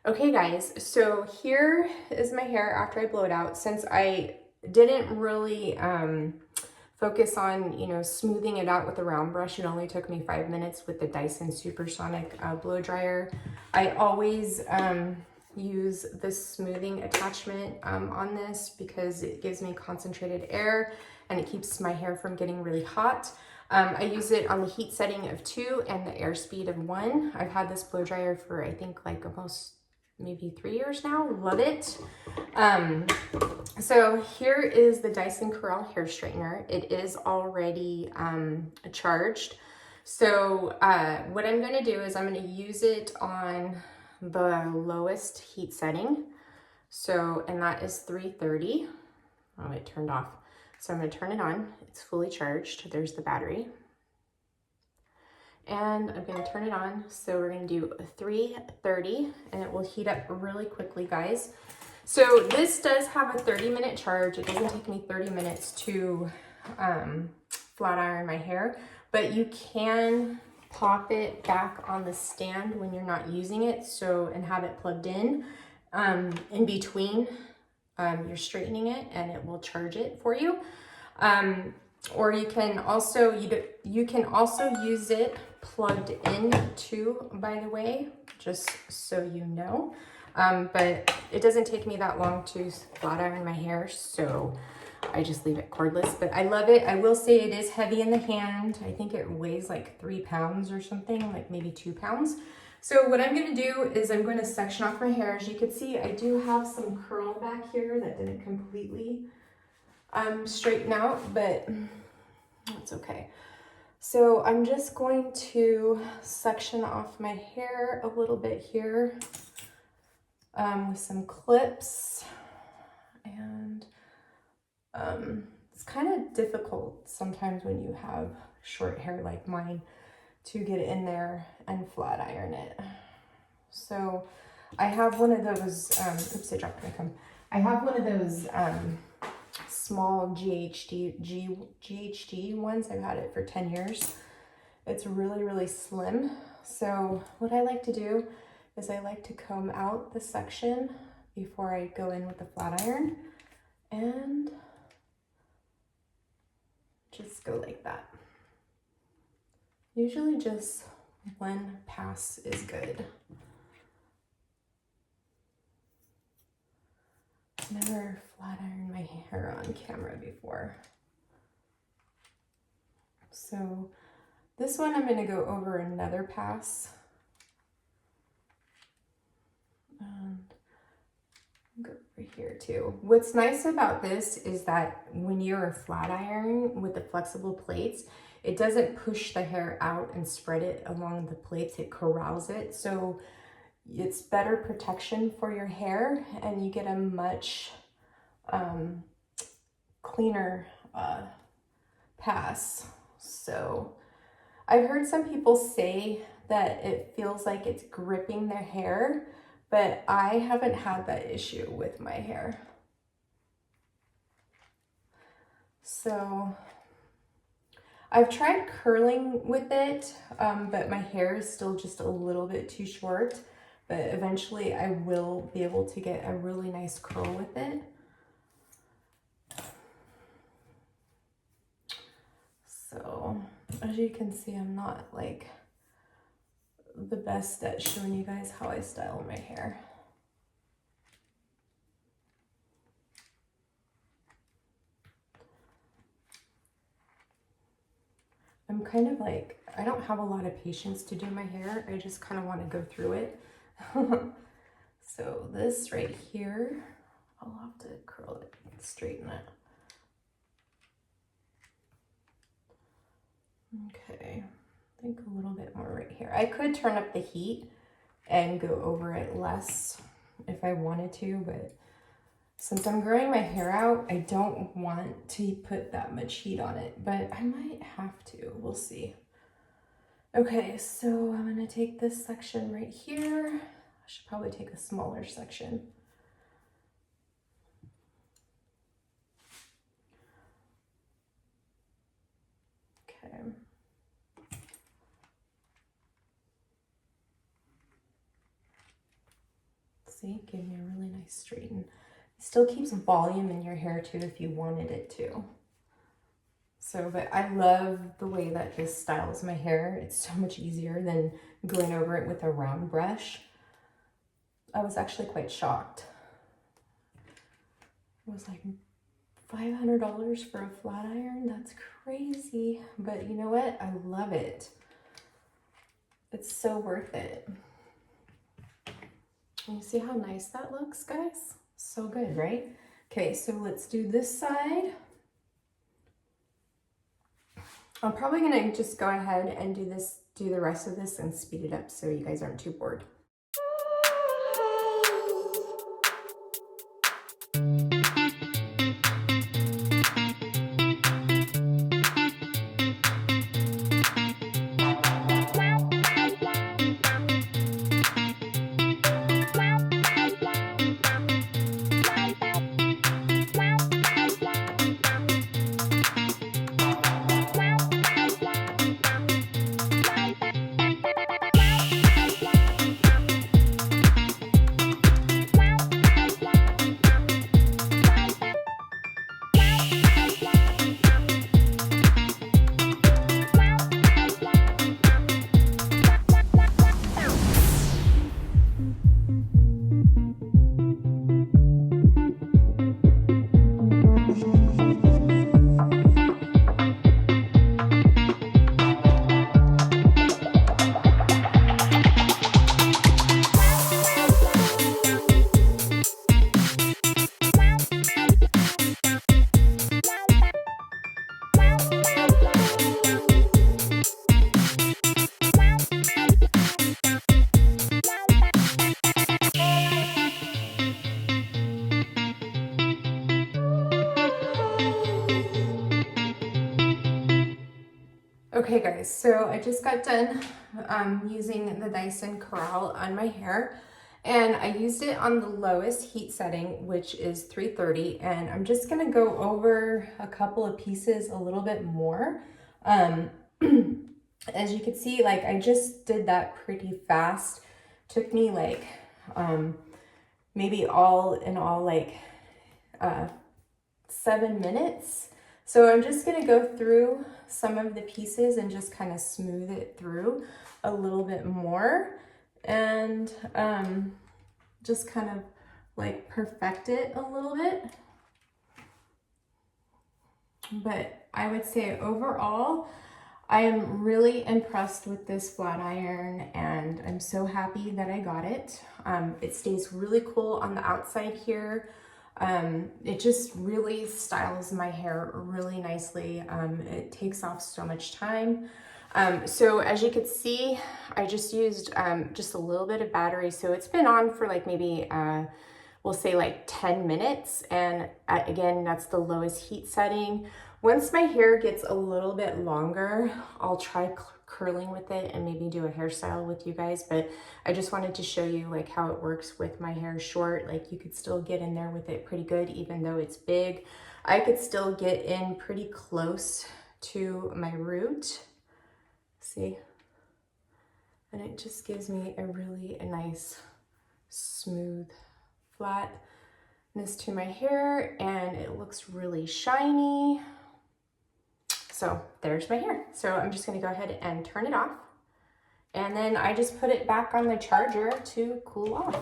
Okay guys, so here is my hair after I blow it out. Since I didn't really focus on, you know, smoothing it out with a round brush, it only took me 5 minutes with the Dyson Supersonic blow dryer. I always use this smoothing attachment on this because it gives me concentrated air and it keeps my hair from getting really hot. I use it on the heat setting of 2 and the airspeed of 1. I've had this blow dryer for I think like almost maybe 3 years now. Love it. So here is the Dyson Corrale hair straightener. It is already charged. So what I'm going to do is I'm going to use it on the lowest heat setting. So, and that is 330. Oh, it turned off. So I'm going to turn it on. It's fully charged. There's the battery. And I'm going to turn it on. So we're going to do 330 and it will heat up really quickly, guys. So this does have a 30-minute charge. It doesn't take me 30 minutes to flat iron my hair, but you can pop it back on the stand when you're not using it. So, and have it plugged in between you're straightening it, and it will charge it for you. Or you can also use it plugged in too, by the way, just so you know. But it doesn't take me that long to flat iron my hair, so I just leave it cordless. But I love it. I will say it is heavy in the hand. I think it weighs like 3 pounds or something, like maybe 2 pounds. So what I'm going to do is I'm going to section off my hair. As you can see, I do have some curl back here that didn't completely straighten out, but that's okay. So I'm just going to section off my hair a little bit here with some clips, and it's kind of difficult sometimes when you have short hair like mine to get in there and flat iron it. So I have one of those, oops, I dropped my comb. I have one of those small GHD ones. I've had it for 10 years. It's really, really slim. So what I like to do is I like to comb out the section before I go in with the flat iron and just go like that. Usually just 1 pass is good. Never flat ironed my hair on camera before. So this one I'm going to go over another pass Go over here too. What's nice about this is that when you're flat ironing with the flexible plates, it doesn't push the hair out and spread it along the plates, it corrals it. So it's better protection for your hair and you get a much cleaner pass. So I've heard some people say that it feels like it's gripping their hair, but I haven't had that issue with my hair. So I've tried curling with it, but my hair is still just a little bit too short, but eventually I will be able to get a really nice curl with it. So as you can see, I'm not like the best at showing you guys how I style my hair. I'm kind of like, I don't have a lot of patience to do my hair. I just kind of want to go through it. So this right here, I'll have to curl it and straighten it. Okay, I think a little bit more right here. I could turn up the heat and go over it less if I wanted to, but since I'm growing my hair out, I don't want to put that much heat on it, but I might have to, we'll see. Okay, so I'm gonna take this section right here. I should probably take a smaller section. Okay. See, give me a really nice straighten. It still keeps volume in your hair too if you wanted it to. So, but I love the way that this styles my hair. It's so much easier than going over it with a round brush. I was actually quite shocked. It was like $500 for a flat iron. That's crazy. But you know what? I love it. It's so worth it. You see how nice that looks, guys? So good, right? Okay, so let's do this side. I'm probably gonna just go ahead and do the rest of this and speed it up so you guys aren't too bored. Okay guys, so I just got done using the Dyson Corrale on my hair, and I used it on the lowest heat setting, which is 330, and I'm just gonna go over a couple of pieces a little bit more. As you can see, like I just did that pretty fast. Took me like maybe all in all like 7 minutes. So I'm just gonna go through some of the pieces and just kind of smooth it through a little bit more and just kind of like perfect it a little bit. But I would say overall, I am really impressed with this flat iron, and I'm so happy that I got it. It stays really cool on the outside here. It just really styles my hair really nicely. It takes off so much time. So as you can see, I just used just a little bit of battery. So it's been on for like maybe, we'll say like 10 minutes. And again, that's the lowest heat setting. Once my hair gets a little bit longer, I'll try curling with it and maybe do a hairstyle with you guys, but I just wanted to show you like how it works with my hair short. Like you could still get in there with it pretty good, even though it's big. I could still get in pretty close to my root. See? And it just gives me a really nice, smooth, flatness to my hair, and it looks really shiny. So there's my hair. So I'm just gonna go ahead and turn it off. And then I just put it back on the charger to cool off.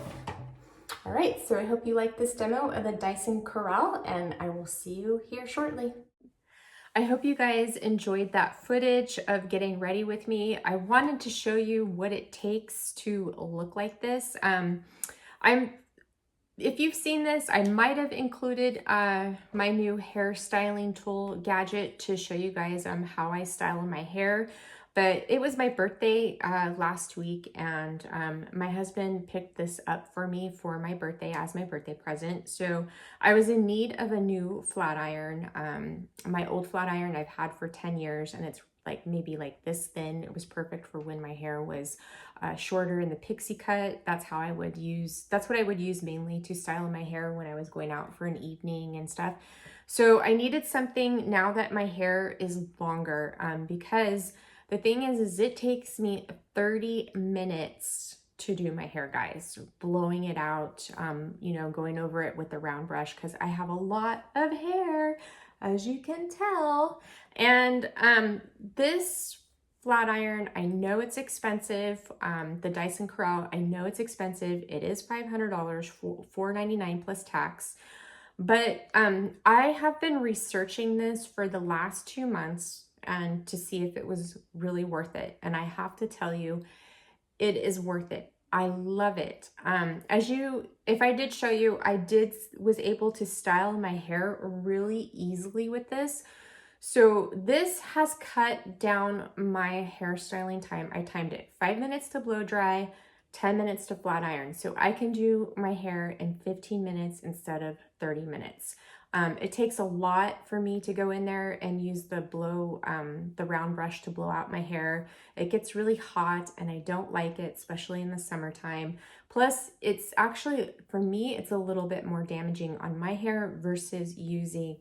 All right, so I hope you like this demo of the Dyson Corrale, and I will see you here shortly. I hope you guys enjoyed that footage of getting ready with me. I wanted to show you what it takes to look like this. If you've seen this, I might have included my new hair styling tool gadget to show you guys how I style my hair. But it was my birthday last week, and my husband picked this up for me for my birthday as my birthday present. So I was in need of a new flat iron. My old flat iron I've had for 10 years, and it's like maybe like this thin. It was perfect for when my hair was shorter in the pixie cut. That's what I would use mainly to style my hair when I was going out for an evening and stuff. So I needed something now that my hair is longer, because the thing is it takes me 30 minutes to do my hair, guys, blowing it out, you know, going over it with the round brush, because I have a lot of hair, as you can tell. And this flat iron, I know it's expensive. The Dyson Corrale, I know it's expensive. It is $500, $499 plus tax. But I have been researching this for the last 2 months and to see if it was really worth it. And I have to tell you, it is worth it. I love it. If I did show you, was able to style my hair really easily with this. So this has cut down my hairstyling time. I timed it 5 minutes to blow dry, 10 minutes to flat iron. So I can do my hair in 15 minutes instead of 30 minutes. It takes a lot for me to go in there and use the round brush to blow out my hair. It gets really hot and I don't like it, especially in the summertime. Plus, it's actually, for me, it's a little bit more damaging on my hair versus using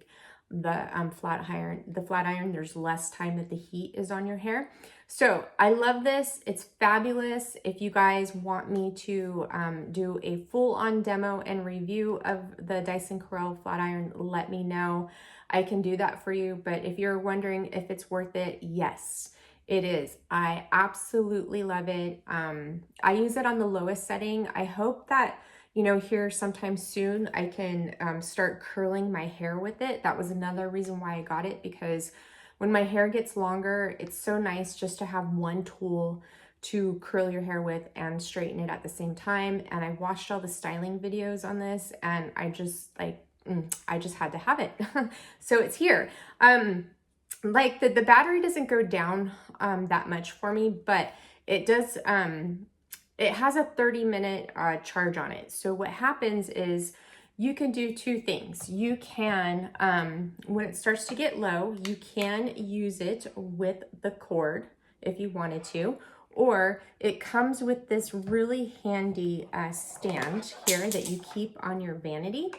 the flat iron. There's less time that the heat is on your hair. So I love this. It's fabulous. If you guys want me to do a full-on demo and review of the Dyson Corrale flat iron, let me know. I can do that for you. But if you're wondering if it's worth it, yes, it is. I absolutely love it. I use it on the lowest setting. I hope that, you know, here sometime soon I can start curling my hair with it. That was another reason why I got it, because when my hair gets longer, it's so nice just to have one tool to curl your hair with and straighten it at the same time. And I watched all the styling videos on this, and I just had to have it. So it's here. Like the battery doesn't go down that much for me, but it does. It has a 30-minute charge on it. So what happens is you can do two things. You can, when it starts to get low, you can use it with the cord if you wanted to, or it comes with this really handy stand here that you keep on your vanity,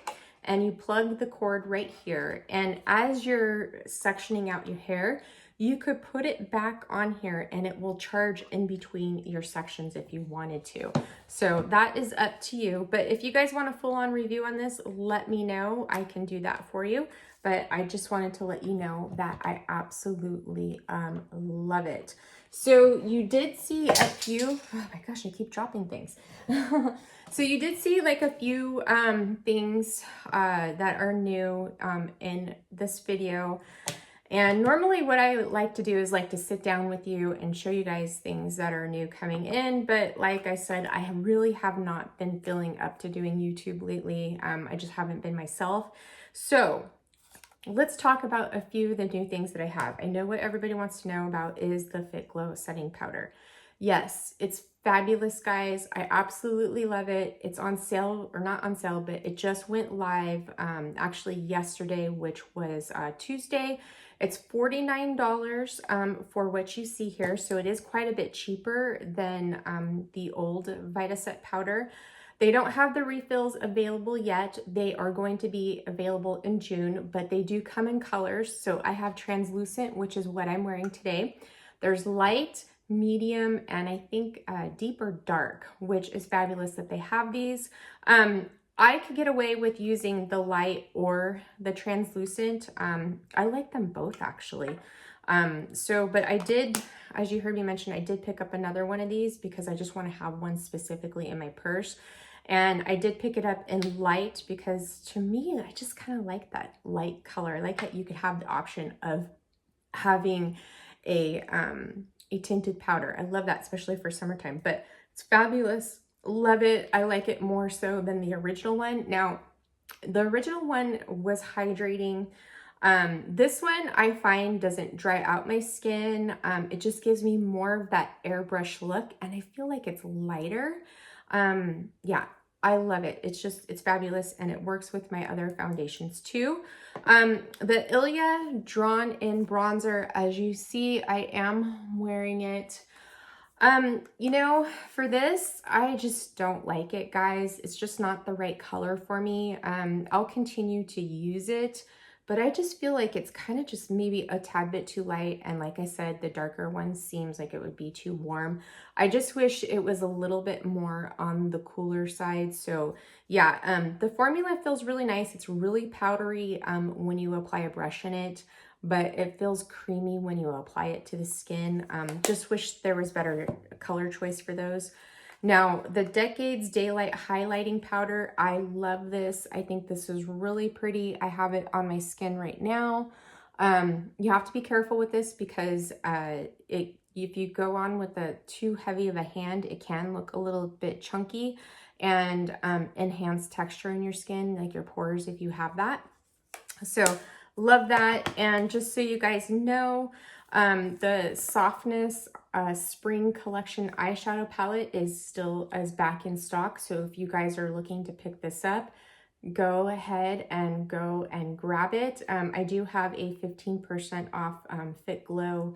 and you plug the cord right here. And as you're sectioning out your hair, you could put it back on here and it will charge in between your sections if you wanted to. So that is up to you. But if you guys want a full-on review on this, let me know. I can do that for you. But I just wanted to let you know that I absolutely love it. So you did see a few, oh my gosh, I keep dropping things. So you did see like a few things that are new in this video. And normally what I like to do is like to sit down with you and show you guys things that are new coming in. But like I said, I really have not been feeling up to doing YouTube lately. I just haven't been myself. So let's talk about a few of the new things that I have. I know what everybody wants to know about is the Fitglow setting powder. Yes, it's fabulous, guys. I absolutely love it. It's on sale, or not on sale, but it just went live actually yesterday, which was Tuesday. It's $49 for what you see here. So it is quite a bit cheaper than the old Vita Set powder. They don't have the refills available yet. They are going to be available in June, but they do come in colors. So I have translucent, which is what I'm wearing today. There's light, medium, and I think deep or dark, which is fabulous that they have these. I could get away with using the light or the translucent. I like them both actually. But I did, as you heard me mention, I did pick up another one of these because I just want to have one specifically in my purse. And I did pick it up in light because to me, I just kind of like that light color. I like that you could have the option of having a tinted powder. I love that, especially for summertime, but it's fabulous. Love it. I like it more so than the original one. Now, the original one was hydrating. This one I find doesn't dry out my skin. It just gives me more of that airbrush look, and I feel like it's lighter. Yeah, I love it. It's fabulous, and it works with my other foundations too. The Ilia Drawn In Bronzer, as you see, I am wearing it. You know, for this, I just don't like it, guys. It's just not the right color for me. I'll continue to use it, but I just feel like it's kind of just maybe a tad bit too light. And like I said, the darker one seems like it would be too warm. I just wish it was a little bit more on the cooler side. So yeah, the formula feels really nice. It's really powdery when you apply a brush in it, but it feels creamy when you apply it to the skin. Just wish there was better color choice for those. Now, the Decades Daylight Highlighting Powder, I love this. I think this is really pretty. I have it on my skin right now. You have to be careful with this because if you go on with a too heavy of a hand, it can look a little bit chunky and enhance texture in your skin, like your pores if you have that. So love that. And just so you guys know, the Softeness Spring Collection eyeshadow palette is back in stock. So if you guys are looking to pick this up, go ahead and go and grab it. I do have a 15% off Fitglow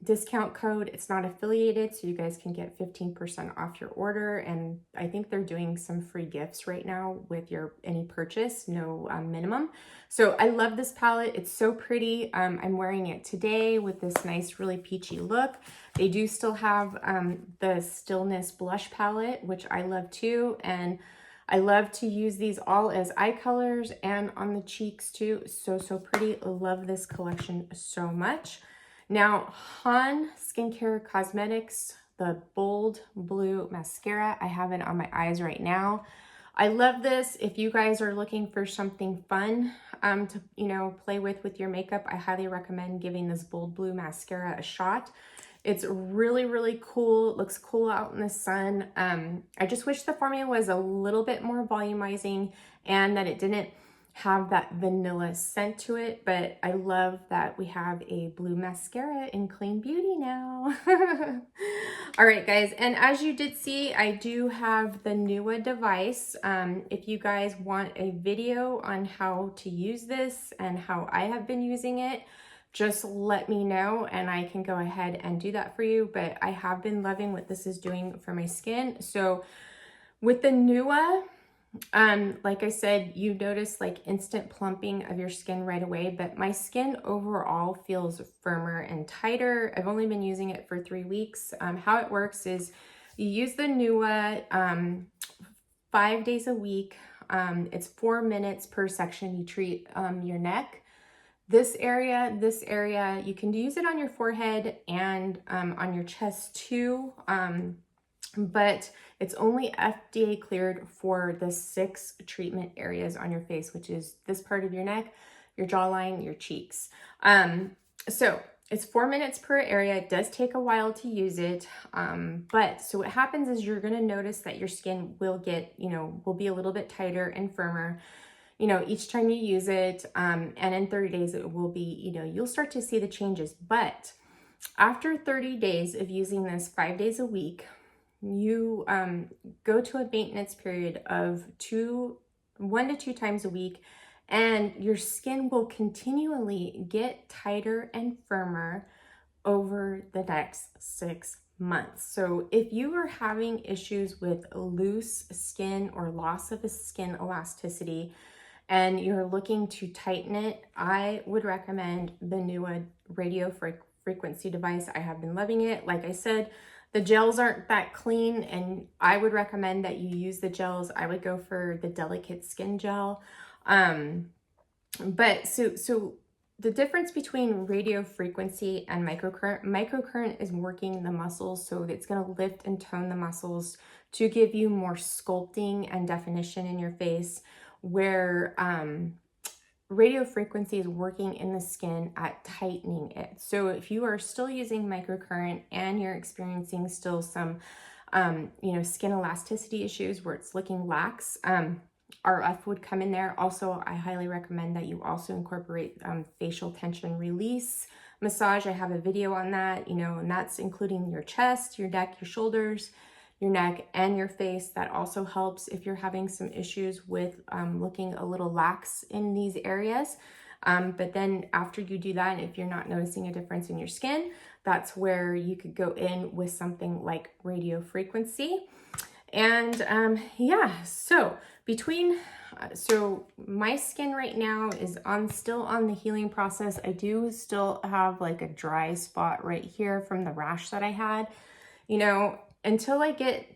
discount code. It's not affiliated, so you guys can get 15% off your order. And I think they're doing some free gifts right now with any purchase, no minimum. So I love this palette. It's so pretty. I'm wearing it today with this nice, really peachy look. They do still have the Stillness blush palette, which I love too. And I love to use these all as eye colors and on the cheeks too. So pretty. Love this collection so much. Now, Han Skincare Cosmetics, the Bold Blue Mascara. I have it on my eyes right now. I love this. If you guys are looking for something fun to play with your makeup, I highly recommend giving this Bold Blue Mascara a shot. It's really cool. It looks cool out in the sun. I just wish the formula was a little bit more volumizing and that it didn't have that vanilla scent to it, but I love that we have a blue mascara in Clean Beauty now. All right, guys, and as you did see, I do have the Nua device. If you guys want a video on how to use this and how I have been using it, just let me know and I can go ahead and do that for you. But I have been loving what this is doing for my skin. So with the Nua, like I said, you notice like instant plumping of your skin right away, but my skin overall feels firmer and tighter. I've only been using it for 3 weeks. How it works is you use the Nua 5 days a week. It's 4 minutes per section. You treat your neck. This area, you can use it on your forehead and on your chest too. But it's only FDA cleared for the 6 treatment areas on your face, which is this part of your neck, your jawline, your cheeks. So it's 4 minutes per area. It does take a while to use it. But so what happens is you're going to notice that your skin will get, will be a little bit tighter and firmer, each time you use it. And in 30 days, it will be, you'll start to see the changes. But after 30 days of using this 5 days a week, you go to a maintenance period of 1 to 2 times a week, and your skin will continually get tighter and firmer over the next 6 months. So if you are having issues with loose skin or loss of skin elasticity and you're looking to tighten it, I would recommend the new radio frequency device. I have been loving it. Like I said, the gels aren't that clean, and I would recommend that you use the gels. I would go for the delicate skin gel. But so the difference between radio frequency and microcurrent is working the muscles, so it's going to lift and tone the muscles to give you more sculpting and definition in your face, where radio frequency is working in the skin at tightening it. So if you are still using microcurrent and you're experiencing still some, skin elasticity issues where it's looking lax, RF would come in there. Also, I highly recommend that you also incorporate facial tension release massage. I have a video on that, and that's including your chest, your neck, your shoulders, your neck, and your face. That also helps if you're having some issues with looking a little lax in these areas. But then after you do that, if you're not noticing a difference in your skin, that's where you could go in with something like radio frequency. And yeah, so so my skin right now is still on the healing process. I do still have like a dry spot right here from the rash that I had. Until I get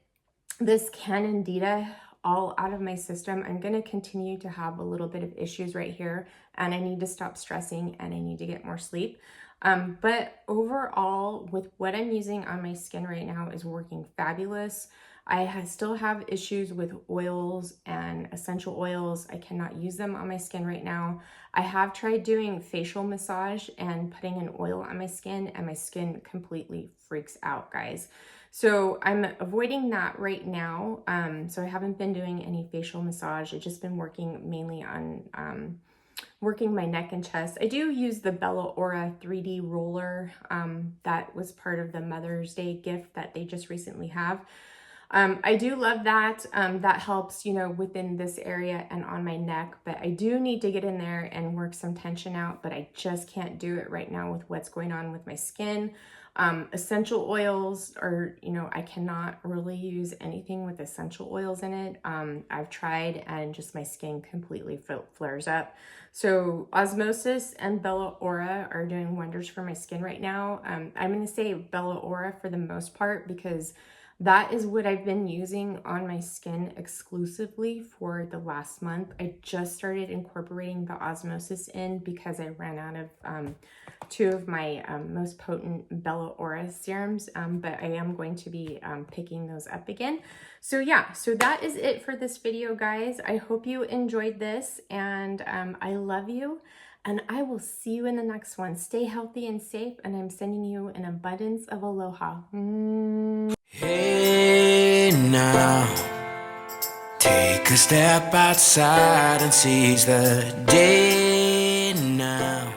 this Candida all out of my system, I'm going to continue to have a little bit of issues right here, and I need to stop stressing and I need to get more sleep. But overall, with what I'm using on my skin right now is working fabulous. I still have issues with oils and essential oils. I cannot use them on my skin right now. I have tried doing facial massage and putting an oil on my skin, and my skin completely freaks out, guys. So I'm avoiding that right now. So I haven't been doing any facial massage. I've just been working mainly on working my neck and chest. I do use the Bella Aura 3D roller. That was part of the Mother's Day gift that they just recently have. I do love that. That helps, within this area and on my neck, but I do need to get in there and work some tension out, but I just can't do it right now with what's going on with my skin. Essential oils are, I cannot really use anything with essential oils in it. I've tried, and just my skin completely flares up. So Osmosis and Bella Aura are doing wonders for my skin right now. I'm going to say Bella Aura for the most part, because that is what I've been using on my skin exclusively for the last month. I just started incorporating the Osmosis in because I ran out of 2 of my most potent Bella Aura serums, but I am going to be picking those up again. So yeah, so that is it for this video, guys. I hope you enjoyed this, and I love you. And I will see you in the next one. Stay healthy and safe, and I'm sending you an abundance of aloha. Hey now, take a step outside and seize the day now.